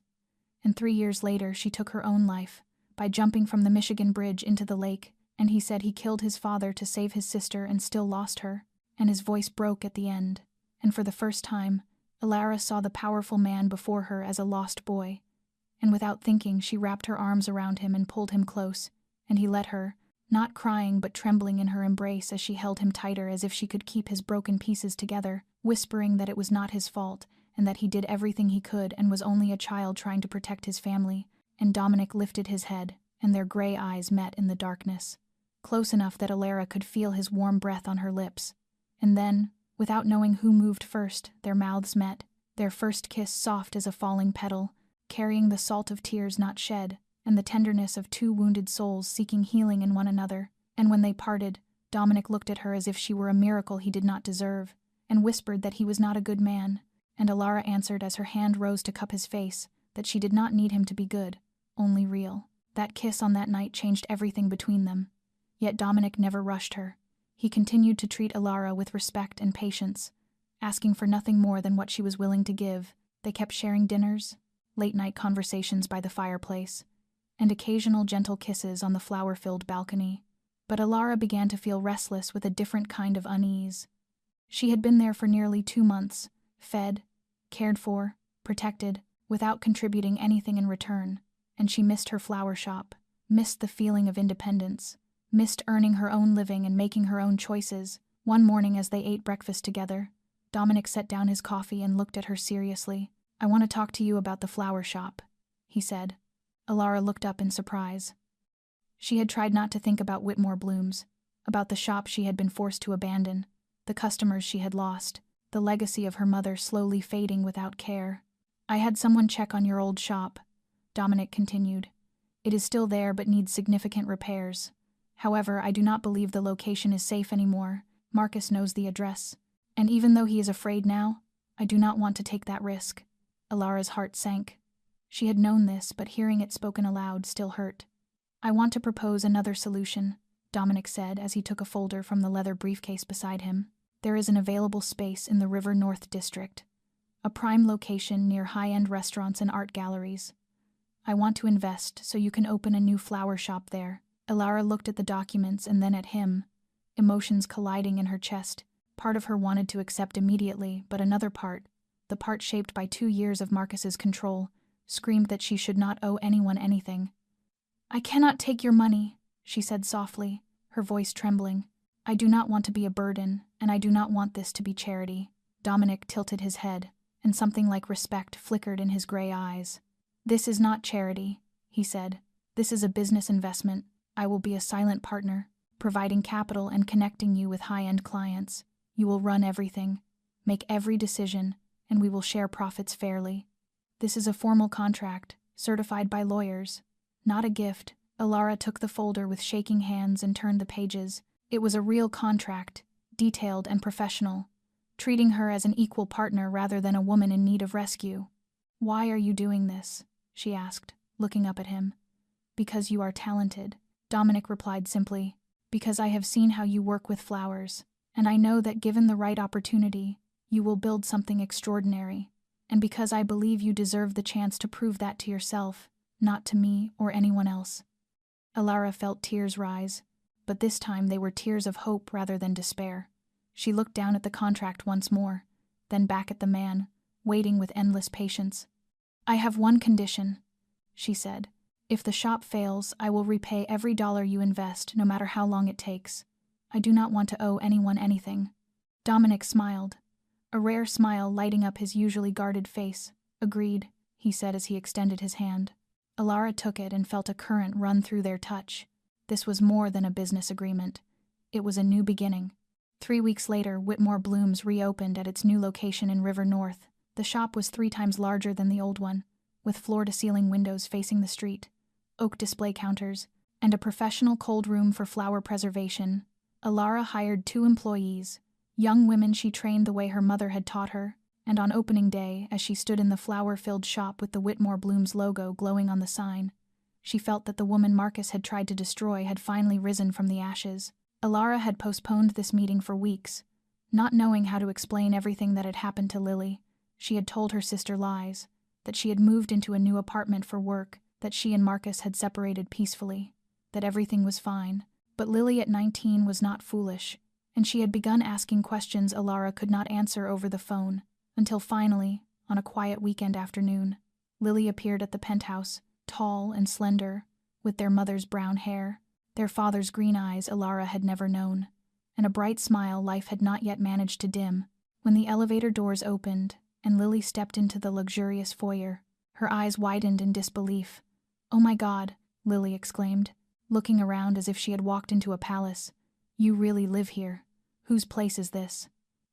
And 3 years later she took her own life by jumping from the Michigan Bridge into the lake, and he said he killed his father to save his sister and still lost her, and his voice broke at the end. And for the first time, Alara saw the powerful man before her as a lost boy, and without thinking she wrapped her arms around him and pulled him close, and he let her, not crying but trembling in her embrace as she held him tighter as if she could keep his broken pieces together, whispering that it was not his fault and that he did everything he could and was only a child trying to protect his family. And Dominic lifted his head, and their gray eyes met in the darkness, close enough that Alara could feel his warm breath on her lips. And then, without knowing who moved first, their mouths met, their first kiss soft as a falling petal, carrying the salt of tears not shed, and the tenderness of 2 wounded souls seeking healing in one another. And when they parted, Dominic looked at her as if she were a miracle he did not deserve, and whispered that he was not a good man. And Alara answered as her hand rose to cup his face, that she did not need him to be good, only real. That kiss on that night changed everything between them. Yet Dominic never rushed her. He continued to treat Alara with respect and patience, asking for nothing more than what she was willing to give. They kept sharing dinners, late-night conversations by the fireplace, and occasional gentle kisses on the flower-filled balcony. But Alara began to feel restless with a different kind of unease. She had been there for nearly 2 months, fed, cared for, protected, without contributing anything in return, and she missed her flower shop, missed the feeling of independence, missed earning her own living and making her own choices. One morning as they ate breakfast together, Dominic set down his coffee and looked at her seriously. "I want to talk to you about the flower shop," he said. Alara looked up in surprise. She had tried not to think about Whitmore Blooms, about the shop she had been forced to abandon, the customers she had lost, the legacy of her mother slowly fading without care. "I had someone check on your old shop," Dominic continued. It is still there but needs significant repairs. However, I do not believe the location is safe anymore. Marcus knows the address. And even though he is afraid now, I do not want to take that risk." Alara's heart sank. She had known this, but hearing it spoken aloud still hurt. "I want to propose another solution," Dominic said as he took a folder from the leather briefcase beside him. "There is an available space in the River North District, a prime location near high-end restaurants and art galleries. I want to invest so you can open a new flower shop there." Alara looked at the documents and then at him, emotions colliding in her chest. Part of her wanted to accept immediately, but another part, the part shaped by 2 years of Marcus's control, screamed that she should not owe anyone anything. "I cannot take your money," she said softly, her voice trembling. "I do not want to be a burden, and I do not want this to be charity." Dominic tilted his head, and something like respect flickered in his gray eyes. "This is not charity," he said. "This is a business investment. I will be a silent partner, providing capital and connecting you with high-end clients. You will run everything, make every decision, and we will share profits fairly. This is a formal contract, certified by lawyers, not a gift." Alara took the folder with shaking hands and turned the pages. It was a real contract, detailed and professional, treating her as an equal partner rather than a woman in need of rescue. "Why are you doing this?" she asked, looking up at him. "Because you are talented," Dominic replied simply. "Because I have seen how you work with flowers, and I know that given the right opportunity, you will build something extraordinary. And because I believe you deserve the chance to prove that to yourself, not to me or anyone else." Alara felt tears rise, but this time they were tears of hope rather than despair. She looked down at the contract once more, then back at the man, waiting with endless patience. "I have one condition," she said. "If the shop fails, I will repay every dollar you invest, no matter how long it takes. I do not want to owe anyone anything." Dominic smiled, a rare smile lighting up his usually guarded face. "Agreed," he said as he extended his hand. Alara took it and felt a current run through their touch. This was more than a business agreement. It was a new beginning. 3 weeks later, Whitmore Blooms reopened at its new location in River North. The shop was 3 times larger than the old one, with floor-to-ceiling windows facing the street, oak display counters, and a professional cold room for flower preservation. Alara hired 2 employees, young women she trained the way her mother had taught her, and on opening day, as she stood in the flower-filled shop with the Whitmore Blooms logo glowing on the sign, she felt that the woman Marcus had tried to destroy had finally risen from the ashes. Alara had postponed this meeting for weeks, not knowing how to explain everything that had happened to Lily. She had told her sister lies, that she had moved into a new apartment for work, that she and Marcus had separated peacefully, that everything was fine. But Lily at 19 was not foolish, and she had begun asking questions Alara could not answer over the phone, until finally, on a quiet weekend afternoon, Lily appeared at the penthouse, tall and slender, with their mother's brown hair, their father's green eyes Alara had never known, and a bright smile life had not yet managed to dim. When the elevator doors opened, and Lily stepped into the luxurious foyer, her eyes widened in disbelief. "Oh my God," Lily exclaimed, looking around as if she had walked into a palace. "You really live here. Whose place is this?"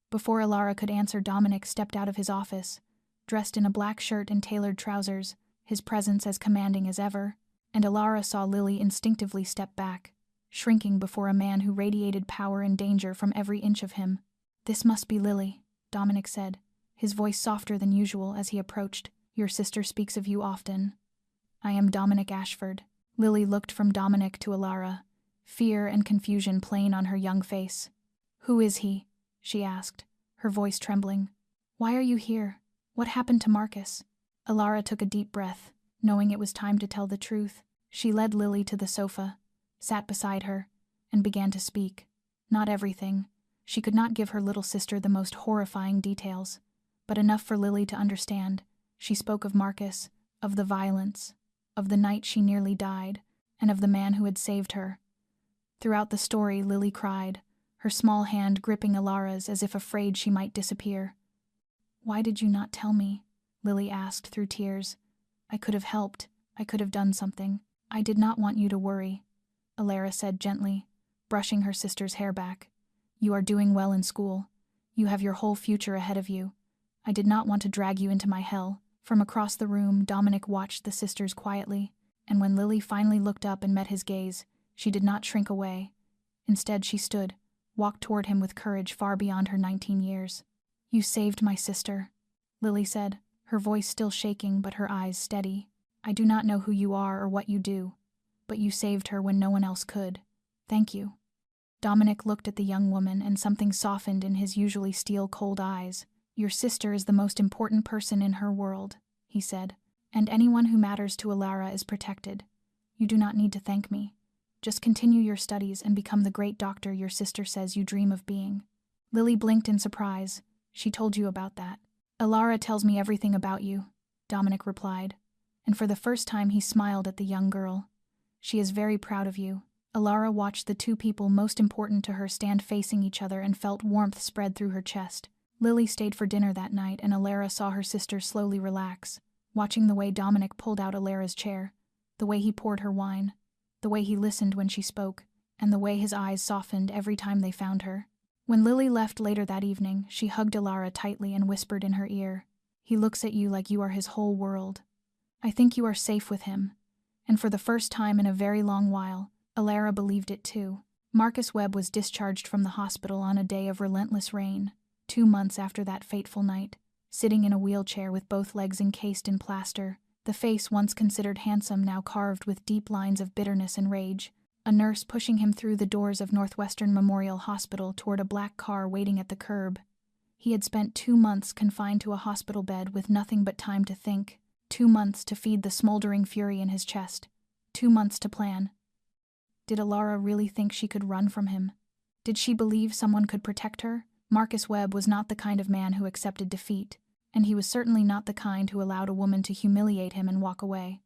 Before Alara could answer, Dominic stepped out of his office, dressed in a black shirt and tailored trousers, his presence as commanding as ever, and Alara saw Lily instinctively step back, shrinking before a man who radiated power and danger from every inch of him. "This must be Lily," Dominic said, his voice softer than usual as he approached. "Your sister speaks of you often." "I am Dominic Ashford." Lily looked from Dominic to Alara, fear and confusion plain on her young face. "Who is he?" she asked, her voice trembling. "Why are you here? What happened to Marcus?" Alara took a deep breath, knowing it was time to tell the truth. She led Lily to the sofa, sat beside her, and began to speak. Not everything. She could not give her little sister the most horrifying details, but enough for Lily to understand. She spoke of Marcus, of the violence, of the night she nearly died, and of the man who had saved her. Throughout the story, Lily cried, her small hand gripping Alara's as if afraid she might disappear. "Why did you not tell me?" Lily asked through tears. "I could have helped. I could have done something. I did not want you to worry," Alara said gently, brushing her sister's hair back. "You are doing well in school. You have your whole future ahead of you. I did not want to drag you into my hell." From across the room, Dominic watched the sisters quietly, And when Lily finally looked up and met his gaze, she did not shrink away. Instead, she stood, walked toward him with courage far beyond her 19 years. "You saved my sister," Lily said, her voice still shaking but her eyes steady. "I do not know who you are or what you do, but you saved her when no one else could. Thank you." Dominic looked at the young woman and something softened in his usually steel-cold eyes. "Your sister is the most important person in her world," he said, "and anyone who matters to Alara is protected. You do not need to thank me. Just continue your studies and become the great doctor your sister says you dream of being." Lily blinked in surprise. "She told you about that." "Alara tells me everything about you," Dominic replied, and for the first time he smiled at the young girl. "She is very proud of you." Alara watched the two people most important to her stand facing each other and felt warmth spread through her chest. Lily stayed for dinner that night, and Alara saw her sister slowly relax, watching the way Dominic pulled out Alara's chair, the way he poured her wine, the way he listened when she spoke, and the way his eyes softened every time they found her. When Lily left later that evening, she hugged Alara tightly and whispered in her ear, "He looks at you like you are his whole world. I think you are safe with him." And for the first time in a very long while, Alara believed it too. Marcus Webb was discharged from the hospital on a day of relentless rain, 2 months after that fateful night, sitting in a wheelchair with both legs encased in plaster, the face once considered handsome now carved with deep lines of bitterness and rage, a nurse pushing him through the doors of Northwestern Memorial Hospital toward a black car waiting at the curb. He had spent 2 months confined to a hospital bed with nothing but time to think, 2 months to feed the smoldering fury in his chest, 2 months to plan. Did Alara really think she could run from him? Did she believe someone could protect her? Marcus Webb was not the kind of man who accepted defeat, and he was certainly not the kind who allowed a woman to humiliate him and walk away.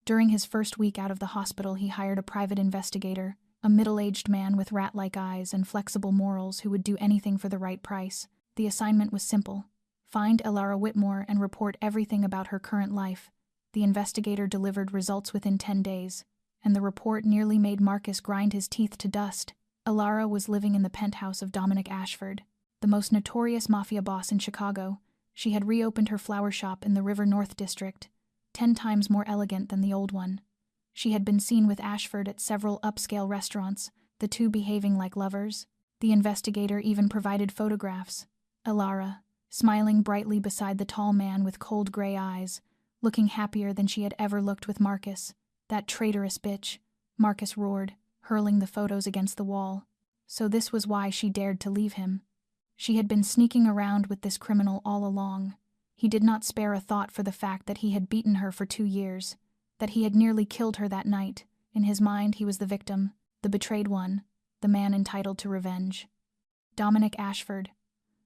During his first week out of the hospital, he hired a private investigator, a middle-aged man with rat-like eyes and flexible morals who would do anything for the right price. The assignment was simple: find Alara Whitmore and report everything about her current life. The investigator delivered results within 10 days, and the report nearly made Marcus grind his teeth to dust. Alara was living in the penthouse of Dominic Ashford, the most notorious Mafia boss in Chicago. She had reopened her flower shop in the River North District, 10 times more elegant than the old one. She had been seen with Ashford at several upscale restaurants, the two behaving like lovers. The investigator even provided photographs. Alara, smiling brightly beside the tall man with cold gray eyes, looking happier than she had ever looked with Marcus. "That traitorous bitch," Marcus roared, hurling the photos against the wall. So this was why she dared to leave him. She had been sneaking around with this criminal all along. He did not spare a thought for the fact that he had beaten her for 2 years, that he had nearly killed her that night. In his mind, he was the victim, the betrayed one, the man entitled to revenge. Dominic Ashford.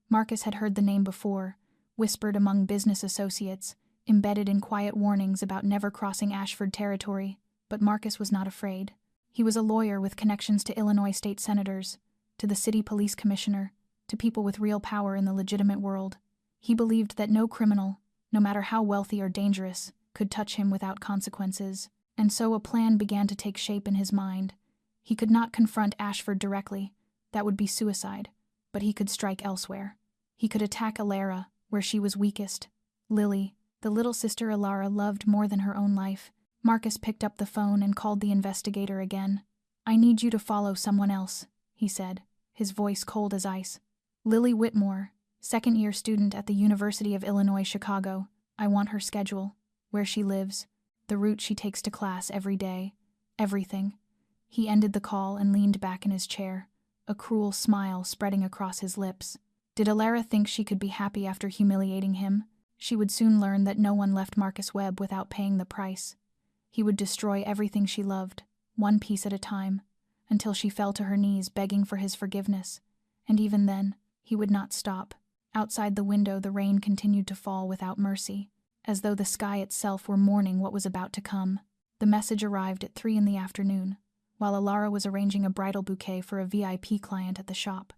Marcus had heard the name before, whispered among business associates, embedded in quiet warnings about never crossing Ashford territory, but Marcus was not afraid. He was a lawyer with connections to Illinois state senators, to the city police commissioner, to people with real power in the legitimate world. He believed that no criminal, no matter how wealthy or dangerous, could touch him without consequences, and so a plan began to take shape in his mind. He could not confront Ashford directly, that would be suicide, but he could strike elsewhere. He could attack Alara, where she was weakest. Lily, the little sister Alara loved more than her own life. Marcus picked up the phone and called the investigator again. "I need you to follow someone else," he said, his voice cold as ice. "Lily Whitmore, second-year student at the University of Illinois, Chicago. I want her schedule, where she lives, the route she takes to class every day, everything." He ended the call and leaned back in his chair, a cruel smile spreading across his lips. Did Alara think she could be happy after humiliating him? She would soon learn that no one left Marcus Webb without paying the price. He would destroy everything she loved, one piece at a time, until she fell to her knees begging for his forgiveness. And even then, he would not stop. Outside the window, the rain continued to fall without mercy, as though the sky itself were mourning what was about to come. The message arrived at 3 in the afternoon, while Alara was arranging a bridal bouquet for a VIP client at the shop.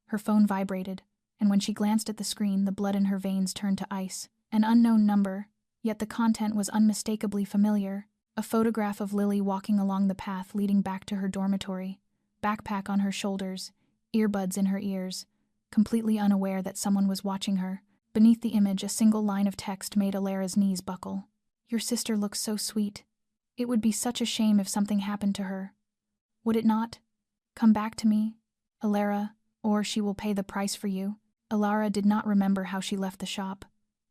Her phone vibrated, and when she glanced at the screen, the blood in her veins turned to ice. An unknown number, yet the content was unmistakably familiar. A photograph of Lily walking along the path leading back to her dormitory, backpack on her shoulders, earbuds in her ears, completely unaware that someone was watching her. Beneath the image, a single line of text made Alara's knees buckle. "Your sister looks so sweet. It would be such a shame if something happened to her. Would it not? Come back to me, Alara, or she will pay the price for you. Alara did not remember how she left the shop,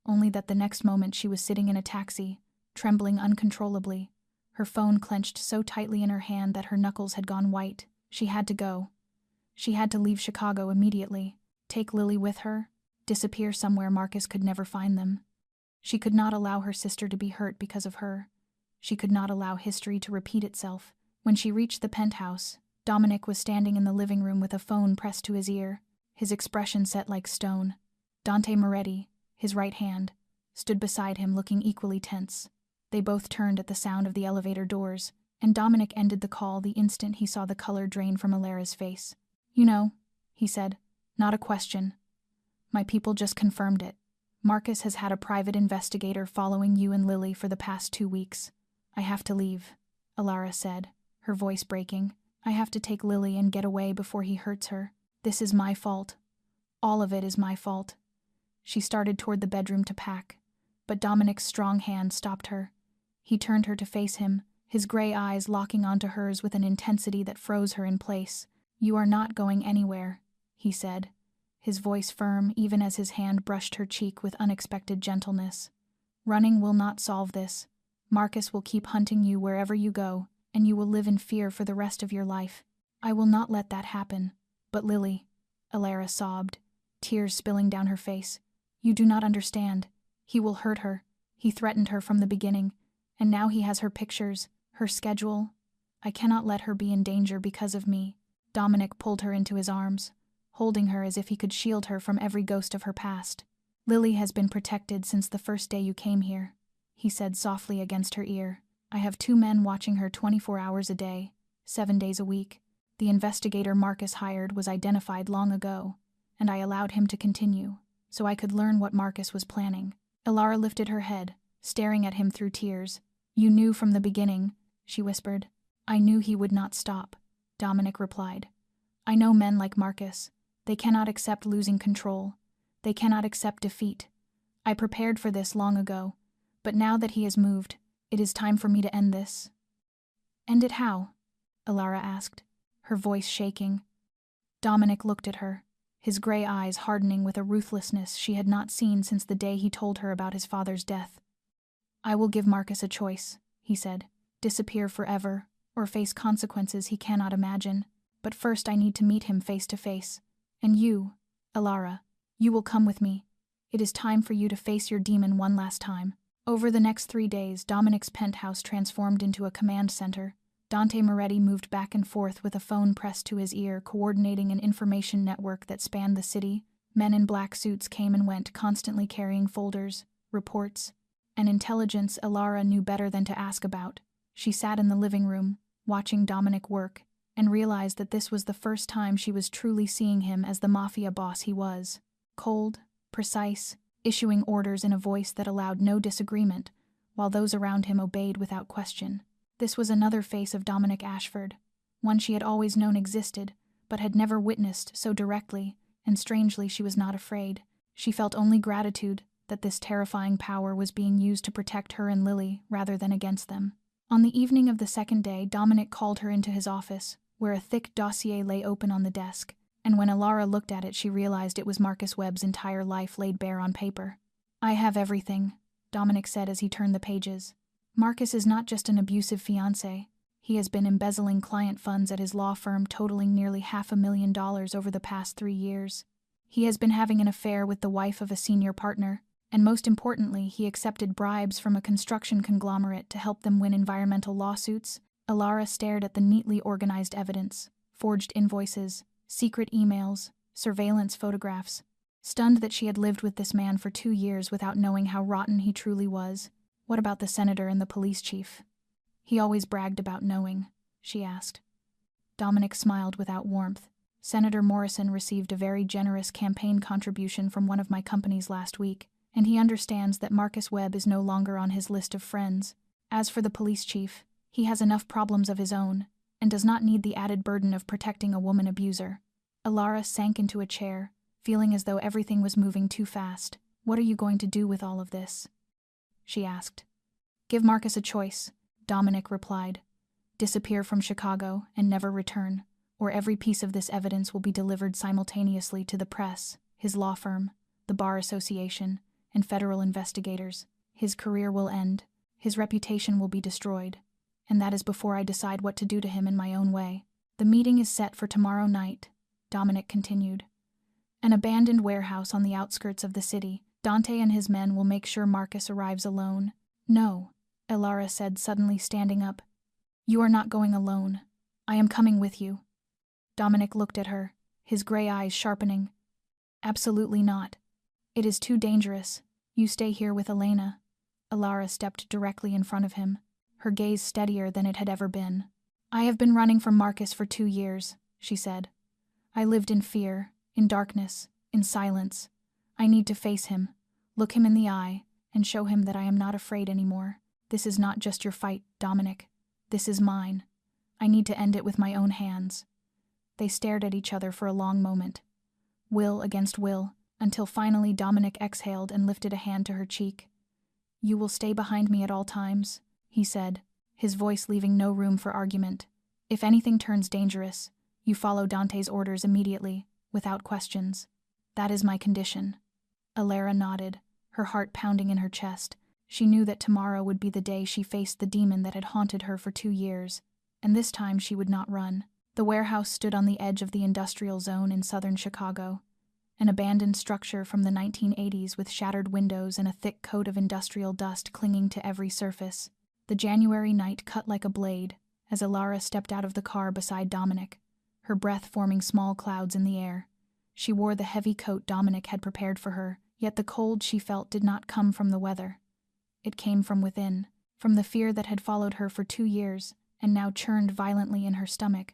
only that the next moment she was sitting in a taxi, trembling uncontrollably, her phone clenched so tightly in her hand that her knuckles had gone white. She had to go. She had to leave Chicago immediately, take Lily with her, disappear somewhere Marcus could never find them. She could not allow her sister to be hurt because of her. She could not allow history to repeat itself. When she reached the penthouse, Dominic was standing in the living room with a phone pressed to his ear, his expression set like stone. Dante Moretti, his right hand, stood beside him looking equally tense. They both turned at the sound of the elevator doors, and Dominic ended the call the instant he saw the color drain from Alara's face. "You know," he said, "not a question. My people just confirmed it. Marcus has had a private investigator following you and Lily for the past 2 weeks. I have to leave," Alara said, her voice breaking. "I have to take Lily and get away before he hurts her. This is my fault. All of it is my fault." She started toward the bedroom to pack, but Dominic's strong hand stopped her. He turned her to face him, his gray eyes locking onto hers with an intensity that froze her in place. "You are not going anywhere," he said, his voice firm even as his hand brushed her cheek with unexpected gentleness. "Running will not solve this. Marcus will keep hunting you wherever you go, and you will live in fear for the rest of your life. I will not let that happen." "But Lily," Alara sobbed, tears spilling down her face. "You do not understand. He will hurt her. He threatened her from the beginning, and now he has her pictures, her schedule. I cannot let her be in danger because of me." Dominic pulled her into his arms, holding her as if he could shield her from every ghost of her past. "Lily has been protected since the first day you came here," he said softly against her ear. "I have 2 men watching her 24 hours a day, 7 days a week. The investigator Marcus hired was identified long ago, and I allowed him to continue, so I could learn what Marcus was planning." Alara lifted her head, staring at him through tears. "You knew from the beginning," she whispered. "I knew he would not stop," Dominic replied. "I know men like Marcus. They cannot accept losing control. They cannot accept defeat. I prepared for this long ago, but now that he has moved, it is time for me to end this." "End it how?" Alara asked, her voice shaking. Dominic looked at her, his gray eyes hardening with a ruthlessness she had not seen since the day he told her about his father's death. "I will give Marcus a choice," he said. "Disappear forever, or face consequences he cannot imagine. But first I need to meet him face to face. And you, Alara, you will come with me. It is time for you to face your demon one last time." Over the next 3 days, Dominic's penthouse transformed into a command center. Dante Moretti moved back and forth with a phone pressed to his ear, coordinating an information network that spanned the city. Men in black suits came and went, constantly carrying folders, reports, and intelligence Alara knew better than to ask about. She sat in the living room, watching Dominic work, and realized that this was the first time she was truly seeing him as the Mafia boss he was. Cold, precise, issuing orders in a voice that allowed no disagreement, while those around him obeyed without question. This was another face of Dominic Ashford, one she had always known existed, but had never witnessed so directly, and strangely she was not afraid. She felt only gratitude that this terrifying power was being used to protect her and Lily rather than against them. On the evening of the second day, Dominic called her into his office, where a thick dossier lay open on the desk, and when Alara looked at it she realized it was Marcus Webb's entire life laid bare on paper. "I have everything," Dominic said as he turned the pages. "Marcus is not just an abusive fiancé. He has been embezzling client funds at his law firm totaling nearly $500,000 over the past 3 years. He has been having an affair with the wife of a senior partner, and most importantly, he accepted bribes from a construction conglomerate to help them win environmental lawsuits." Alara stared at the neatly organized evidence, forged invoices, secret emails, surveillance photographs, stunned that she had lived with this man for 2 years without knowing how rotten he truly was. "What about the senator and the police chief? He always bragged about knowing," she asked. Dominic smiled without warmth. "Senator Morrison received a very generous campaign contribution from one of my companies last week, and he understands that Marcus Webb is no longer on his list of friends. As for the police chief, he has enough problems of his own, and does not need the added burden of protecting a woman abuser." Alara sank into a chair, feeling as though everything was moving too fast. "What are you going to do with all of this?" she asked. "Give Marcus a choice. Dominic replied. Disappear from Chicago and never return, or every piece of this evidence will be delivered simultaneously to the press, his law firm, the Bar Association, and federal investigators. His career will end, his reputation will be destroyed, and that is before I decide what to do to him in my own way. The meeting is set for tomorrow night, Dominic continued. An abandoned warehouse on the outskirts of the city. Dante and his men will make sure Marcus arrives alone. No, Elara said, suddenly standing up. You are not going alone. I am coming with you. Dominic looked at her, his gray eyes sharpening. Absolutely not. It is too dangerous. You stay here with Elena. Elara stepped directly in front of him, her gaze steadier than it had ever been. I have been running from Marcus for 2 years, she said. I lived in fear, in darkness, in silence. I need to face him, look him in the eye, and show him that I am not afraid anymore. This is not just your fight, Dominic. This is mine. I need to end it with my own hands. They stared at each other for a long moment, will against will, until finally Dominic exhaled and lifted a hand to her cheek. You will stay behind me at all times, he said, his voice leaving no room for argument. If anything turns dangerous, you follow Dante's orders immediately, without questions. That is my condition. Elara nodded, her heart pounding in her chest. She knew that tomorrow would be the day she faced the demon that had haunted her for 2 years, and this time she would not run. The warehouse stood on the edge of the industrial zone in southern Chicago, an abandoned structure from the 1980s with shattered windows and a thick coat of industrial dust clinging to every surface. The January night cut like a blade as Elara stepped out of the car beside Dominic, her breath forming small clouds in the air. She wore the heavy coat Dominic had prepared for her, yet the cold she felt did not come from the weather. It came from within, from the fear that had followed her for 2 years and now churned violently in her stomach.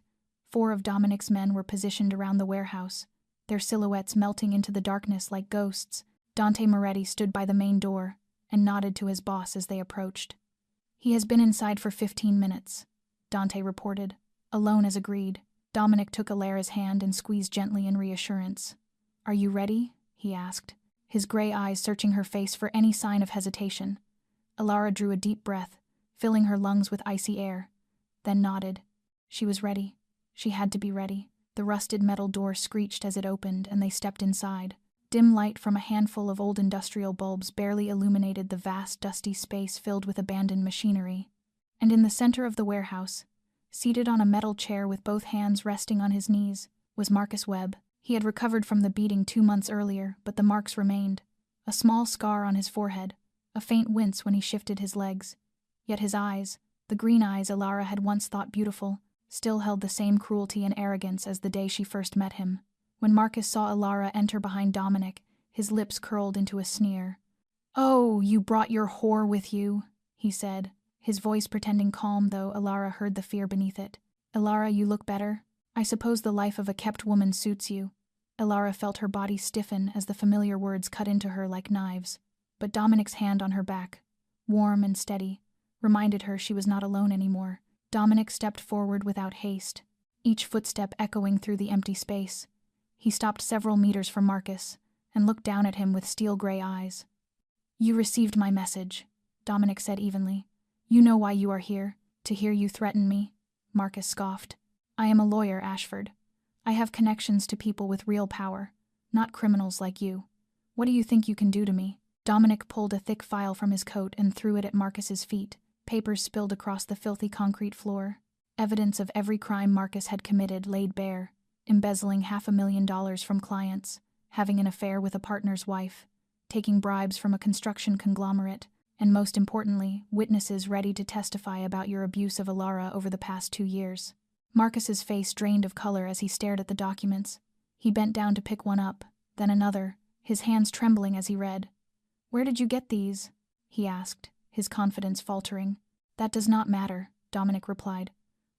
4 of Dominic's men were positioned around the warehouse, their silhouettes melting into the darkness like ghosts. Dante Moretti stood by the main door and nodded to his boss as they approached. He has been inside for 15 minutes, Dante reported, alone as agreed. Dominic took Elara's hand and squeezed gently in reassurance. Are you ready? He asked, his gray eyes searching her face for any sign of hesitation. Elara drew a deep breath, filling her lungs with icy air, then nodded. She was ready. She had to be ready. The rusted metal door screeched as it opened, and they stepped inside. Dim light from a handful of old industrial bulbs barely illuminated the vast, dusty space filled with abandoned machinery. And in the center of the warehouse, seated on a metal chair with both hands resting on his knees, was Marcus Webb. He had recovered from the beating 2 months earlier, but the marks remained. A small scar on his forehead, a faint wince when he shifted his legs. Yet his eyes, the green eyes Elara had once thought beautiful, still held the same cruelty and arrogance as the day she first met him. When Marcus saw Elara enter behind Dominic, his lips curled into a sneer. "Oh, you brought your whore with you," he said, his voice pretending calm, though Elara heard the fear beneath it. "Elara, you look better. I suppose the life of a kept woman suits you." Elara felt her body stiffen as the familiar words cut into her like knives, but Dominic's hand on her back, warm and steady, reminded her she was not alone anymore. Dominic stepped forward without haste, each footstep echoing through the empty space. He stopped several meters from Marcus and looked down at him with steel-gray eyes. "You received my message," Dominic said evenly. "You know why you are here, to hear you threaten me." Marcus scoffed. "I am a lawyer, Ashford. I have connections to people with real power, not criminals like you. What do you think you can do to me?" Dominic pulled a thick file from his coat and threw it at Marcus's feet. Papers spilled across the filthy concrete floor. Evidence of every crime Marcus had committed laid bare, embezzling $500,000 from clients, having an affair with a partner's wife, taking bribes from a construction conglomerate, and most importantly, witnesses ready to testify about your abuse of Elara over the past 2 years. Marcus's face drained of color as he stared at the documents. He bent down to pick one up, then another, his hands trembling as he read. "Where did you get these?" he asked, his confidence faltering. "That does not matter," Dominic replied.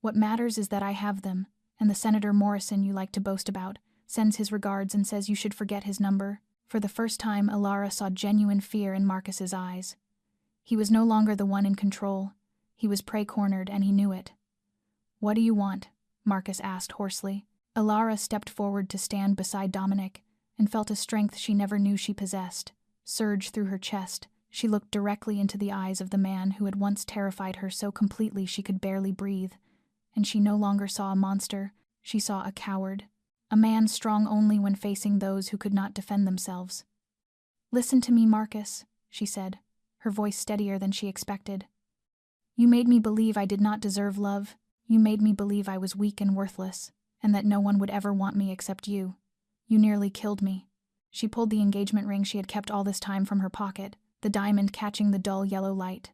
"What matters is that I have them, and the Senator Morrison you like to boast about sends his regards and says you should forget his number." For the first time, Elara saw genuine fear in Marcus's eyes. He was no longer the one in control. He was prey-cornered, and he knew it. "What do you want?" Marcus asked hoarsely. Elara stepped forward to stand beside Dominic and felt a strength she never knew she possessed surge through her chest, She looked directly into the eyes of the man who had once terrified her so completely she could barely breathe, and she no longer saw a monster, she saw a coward. A man strong only when facing those who could not defend themselves. "Listen to me, Marcus," she said, her voice steadier than she expected. "You made me believe I did not deserve love. You made me believe I was weak and worthless, and that no one would ever want me except you. You nearly killed me." She pulled the engagement ring she had kept all this time from her pocket, the diamond catching the dull yellow light.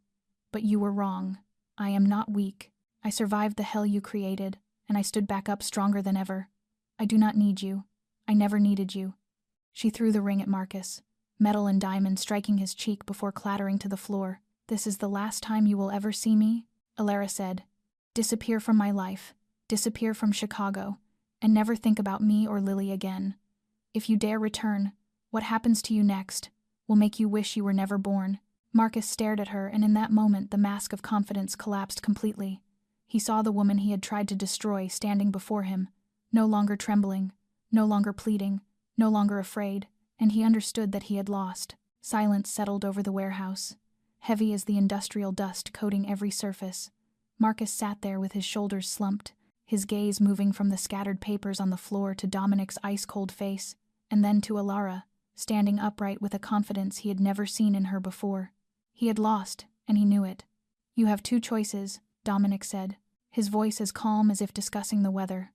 "But you were wrong. I am not weak. I survived the hell you created, and I stood back up stronger than ever. I do not need you. I never needed you." She threw the ring at Marcus, metal and diamond striking his cheek before clattering to the floor. "This is the last time you will ever see me," Alara said. "Disappear from my life. Disappear from Chicago, and never think about me or Lily again. If you dare return, what happens to you next will make you wish you were never born." Marcus stared at her, and in that moment the mask of confidence collapsed completely. He saw the woman he had tried to destroy standing before him, no longer trembling, no longer pleading, no longer afraid, and he understood that he had lost. Silence settled over the warehouse, heavy as the industrial dust coating every surface. Marcus sat there with his shoulders slumped, his gaze moving from the scattered papers on the floor to Dominic's ice-cold face, and then to Alara, standing upright with a confidence he had never seen in her before. He had lost, and he knew it. "You have two choices," Dominic said, his voice as calm as if discussing the weather.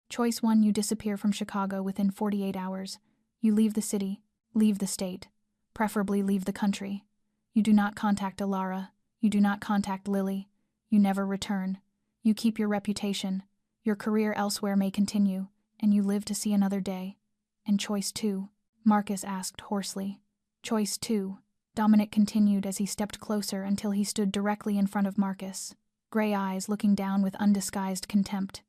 "Choice 1, you disappear from Chicago within 48 hours. You leave the city, leave the state, preferably leave the country. You do not contact Alara, you do not contact Lily, you never return. You keep your reputation, your career elsewhere may continue, and you live to see another day. And choice 2, Marcus asked hoarsely. "Choice 2, Dominic continued as he stepped closer until he stood directly in front of Marcus, gray eyes looking down with undisguised contempt.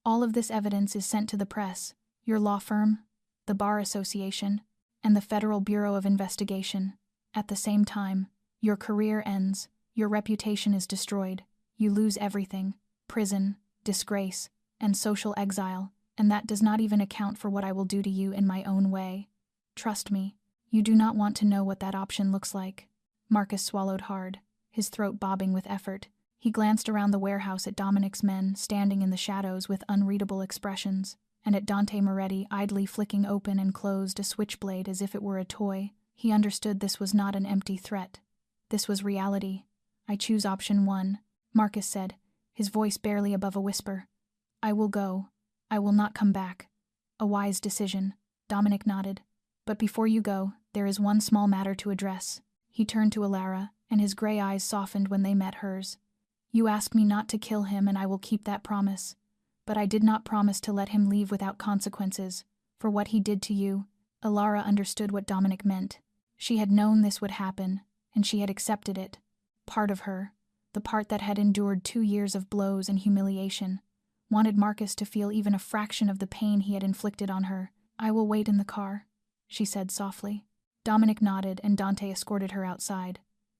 "All of this evidence is sent to the press, your law firm, the Bar Association, and the Federal Bureau of Investigation. At the same time, your career ends, your reputation is destroyed, you lose everything, prison, disgrace, and social exile, and that does not even account for what I will do to you in my own way. Trust me, you do not want to know what that option looks like." Marcus swallowed hard, his throat bobbing with effort. He glanced around the warehouse at Dominic's men standing in the shadows with unreadable expressions, and at Dante Moretti idly flicking open and closed a switchblade as if it were a toy. He understood this was not an empty threat. This was reality. "I choose option 1, Marcus said, his voice barely above a whisper. "I will go. I will not come back." "A wise decision," Dominic nodded. "But before you go, there is one small matter to address." He turned to Alara, and his gray eyes softened when they met hers. "You asked me not to kill him, and I will keep that promise. But I did not promise to let him leave without consequences, for what he did to you." Alara understood what Dominic meant. She had known this would happen, and she had accepted it. Part of her, the part that had endured 2 years of blows and humiliation, wanted Marcus to feel even a fraction of the pain he had inflicted on her. "I will wait in the car," she said softly. Dominic nodded, and Dante escorted her outside.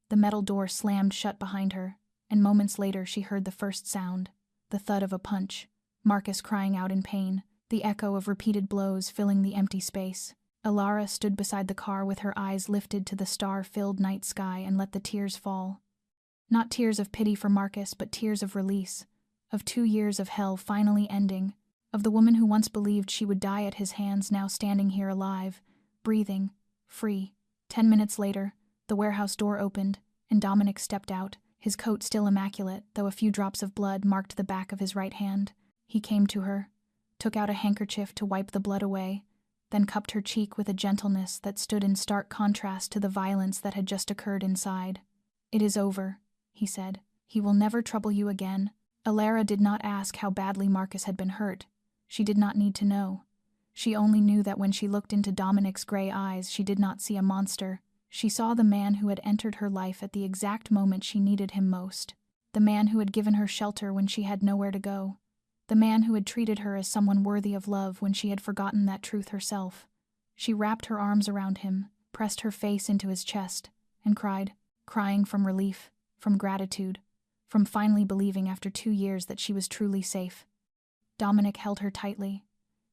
The metal door slammed shut behind her, and moments later she heard the first sound, the thud of a punch, Marcus crying out in pain, the echo of repeated blows filling the empty space. Alara stood beside the car with her eyes lifted to the star-filled night sky and let the tears fall. Not tears of pity for Marcus, but tears of release, of 2 years of hell finally ending, of the woman who once believed she would die at his hands now standing here alive, breathing, free. 10 minutes later, the warehouse door opened, and Dominic stepped out, his coat still immaculate, though a few drops of blood marked the back of his right hand. He came to her, took out a handkerchief to wipe the blood away, then cupped her cheek with a gentleness that stood in stark contrast to the violence that had just occurred inside. "It is over," he said. "He will never trouble you again." Alara did not ask how badly Marcus had been hurt. She did not need to know. She only knew that when she looked into Dominic's gray eyes, she did not see a monster. She saw the man who had entered her life at the exact moment she needed him most. The man who had given her shelter when she had nowhere to go. The man who had treated her as someone worthy of love when she had forgotten that truth herself. She wrapped her arms around him, pressed her face into his chest, and cried, crying from relief, from gratitude, from finally believing after 2 years that she was truly safe. Dominic held her tightly,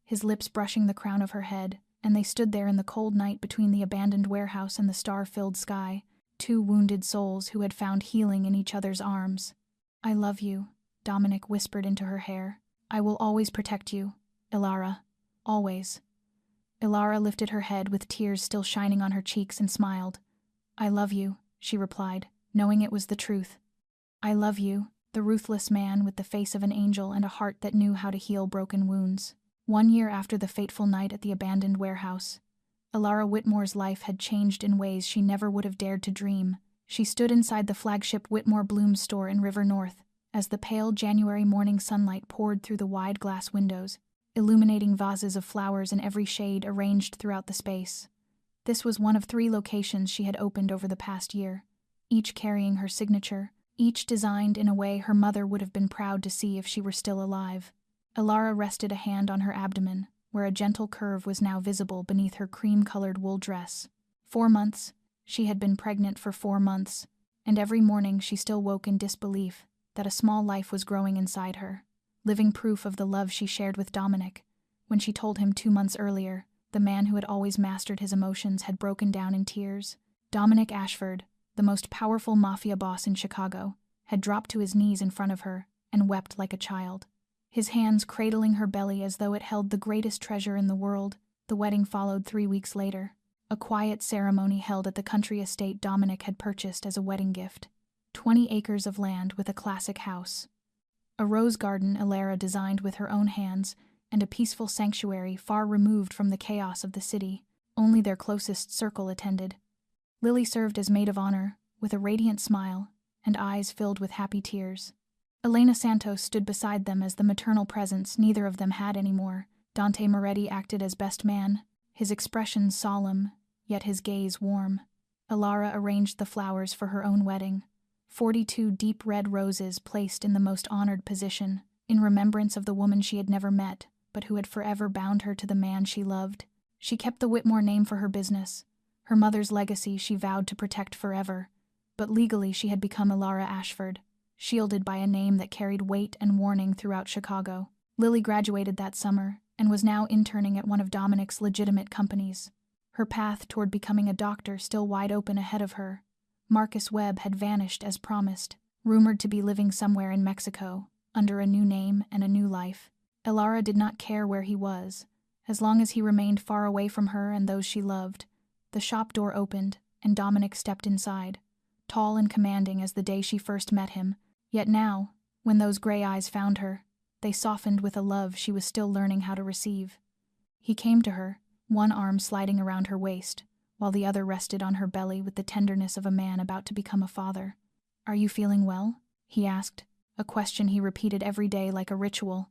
his lips brushing the crown of her head, and they stood there in the cold night between the abandoned warehouse and the star-filled sky. two wounded souls who had found healing in each other's arms. "I love you," Dominic whispered into her hair. "I will always protect you, Ilara. Always." Ilara lifted her head with tears still shining on her cheeks and smiled. "I love you," she replied, knowing it was the truth. "I love you," the ruthless man with the face of an angel and a heart that knew how to heal broken wounds. 1 year after the fateful night at the abandoned warehouse, Ilara Whitmore's life had changed in ways she never would have dared to dream. She stood inside the flagship Whitmore Bloom store in River North as the pale January morning sunlight poured through the wide glass windows, illuminating vases of flowers in every shade arranged throughout the space. This was one of 3 locations she had opened over the past year, each carrying her signature, each designed in a way her mother would have been proud to see if she were still alive. Ilara rested a hand on her abdomen, where a gentle curve was now visible beneath her cream-colored wool dress. 4 months. She had been pregnant for 4 months, and every morning she still woke in disbelief that a small life was growing inside her, living proof of the love she shared with Dominic. When she told him 2 months earlier, the man who had always mastered his emotions had broken down in tears. Dominic Ashford, the most powerful Mafia boss in Chicago, had dropped to his knees in front of her and wept like a child, his hands cradling her belly as though it held the greatest treasure in the world. The wedding followed 3 weeks later, a quiet ceremony held at the country estate Dominic had purchased as a wedding gift. 20 acres of land with a classic house, a rose garden Ilara designed with her own hands, and a peaceful sanctuary far removed from the chaos of the city. Only their closest circle attended. Lily served as maid of honor, with a radiant smile and eyes filled with happy tears. Elena Santos stood beside them as the maternal presence neither of them had anymore. Dante Moretti acted as best man, his expression solemn, yet his gaze warm. Ilara arranged the flowers for her own wedding, 42 deep red roses placed in the most honored position, in remembrance of the woman she had never met, but who had forever bound her to the man she loved. She kept the Whitmore name for her business. Her mother's legacy she vowed to protect forever, but legally she had become Ilara Ashford, shielded by a name that carried weight and warning throughout Chicago. Lily graduated that summer and was now interning at one of Dominic's legitimate companies, her path toward becoming a doctor still wide open ahead of her. Marcus Webb had vanished as promised, rumored to be living somewhere in Mexico, under a new name and a new life. Ilara did not care where he was, as long as he remained far away from her and those she loved. The shop door opened, and Dominic stepped inside, tall and commanding as the day she first met him. Yet now, when those gray eyes found her, they softened with a love she was still learning how to receive. He came to her, one arm sliding around her waist, while the other rested on her belly with the tenderness of a man about to become a father. "Are you feeling well?" he asked, a question he repeated every day like a ritual.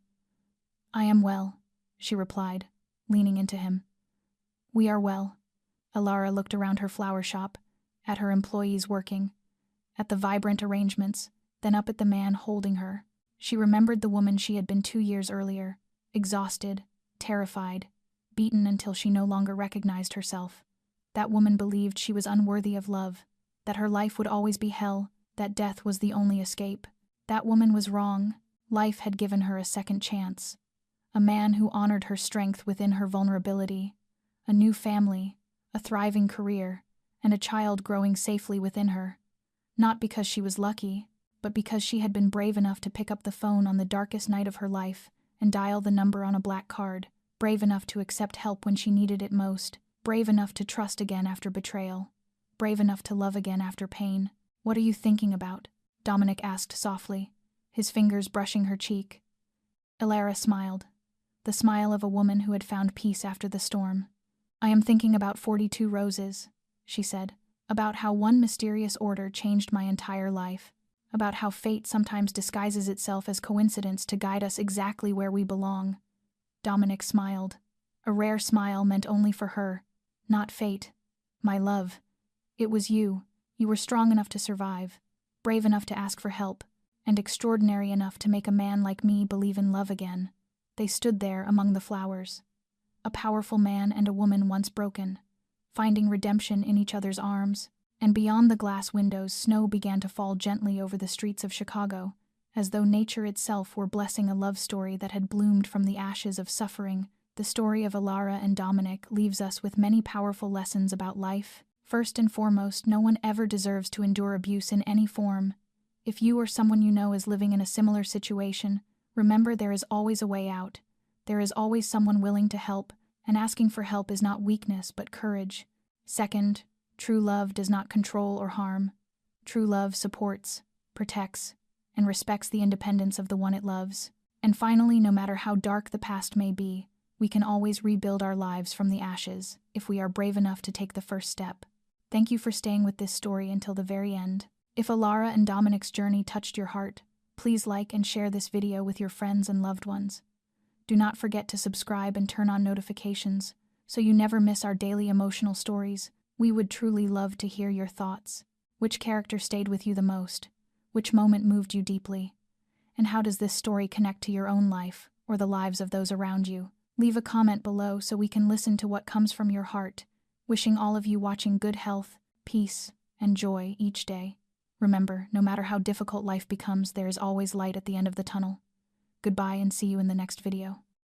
"I am well," she replied, leaning into him. "We are well." Ilara looked around her flower shop, at her employees working, at the vibrant arrangements, then up at the man holding her. She remembered the woman she had been 2 years earlier, exhausted, terrified, beaten until she no longer recognized herself. That woman believed she was unworthy of love, that her life would always be hell, that death was the only escape. That woman was wrong. Life had given her a second chance. A man who honored her strength within her vulnerability, a new family, a thriving career, and a child growing safely within her. Not because she was lucky, but because she had been brave enough to pick up the phone on the darkest night of her life and dial the number on a black card, brave enough to accept help when she needed it most, brave enough to trust again after betrayal, brave enough to love again after pain. "What are you thinking about?" Dominic asked softly, his fingers brushing her cheek. Ilara smiled, the smile of a woman who had found peace after the storm. "I am thinking about 42 roses," she said, "about how one mysterious order changed my entire life, about how fate sometimes disguises itself as coincidence to guide us exactly where we belong." Dominic smiled, a rare smile meant only for her, not fate. "My love, it was you. You were strong enough to survive, brave enough to ask for help, and extraordinary enough to make a man like me believe in love again." They stood there among the flowers, a powerful man and a woman once broken, finding redemption in each other's arms, and beyond the glass windows snow began to fall gently over the streets of Chicago, as though nature itself were blessing a love story that had bloomed from the ashes of suffering. The story of Ilara and Dominic leaves us with many powerful lessons about life, First and foremost, no one ever deserves to endure abuse in any form. If you or someone you know is living in a similar situation, remember there is always a way out. There is always someone willing to help, and asking for help is not weakness but courage. Second, true love does not control or harm. True love supports, protects, and respects the independence of the one it loves. And finally, no matter how dark the past may be, we can always rebuild our lives from the ashes if we are brave enough to take the first step. Thank you for staying with this story until the very end. If Alara and Dominic's journey touched your heart, please like and share this video with your friends and loved ones. Do not forget to subscribe and turn on notifications so you never miss our daily emotional stories. We would truly love to hear your thoughts. Which character stayed with you the most? Which moment moved you deeply? And how does this story connect to your own life or the lives of those around you? Leave a comment below so we can listen to what comes from your heart. Wishing all of you watching good health, peace, and joy each day. Remember, no matter how difficult life becomes, there is always light at the end of the tunnel. Goodbye and see you in the next video.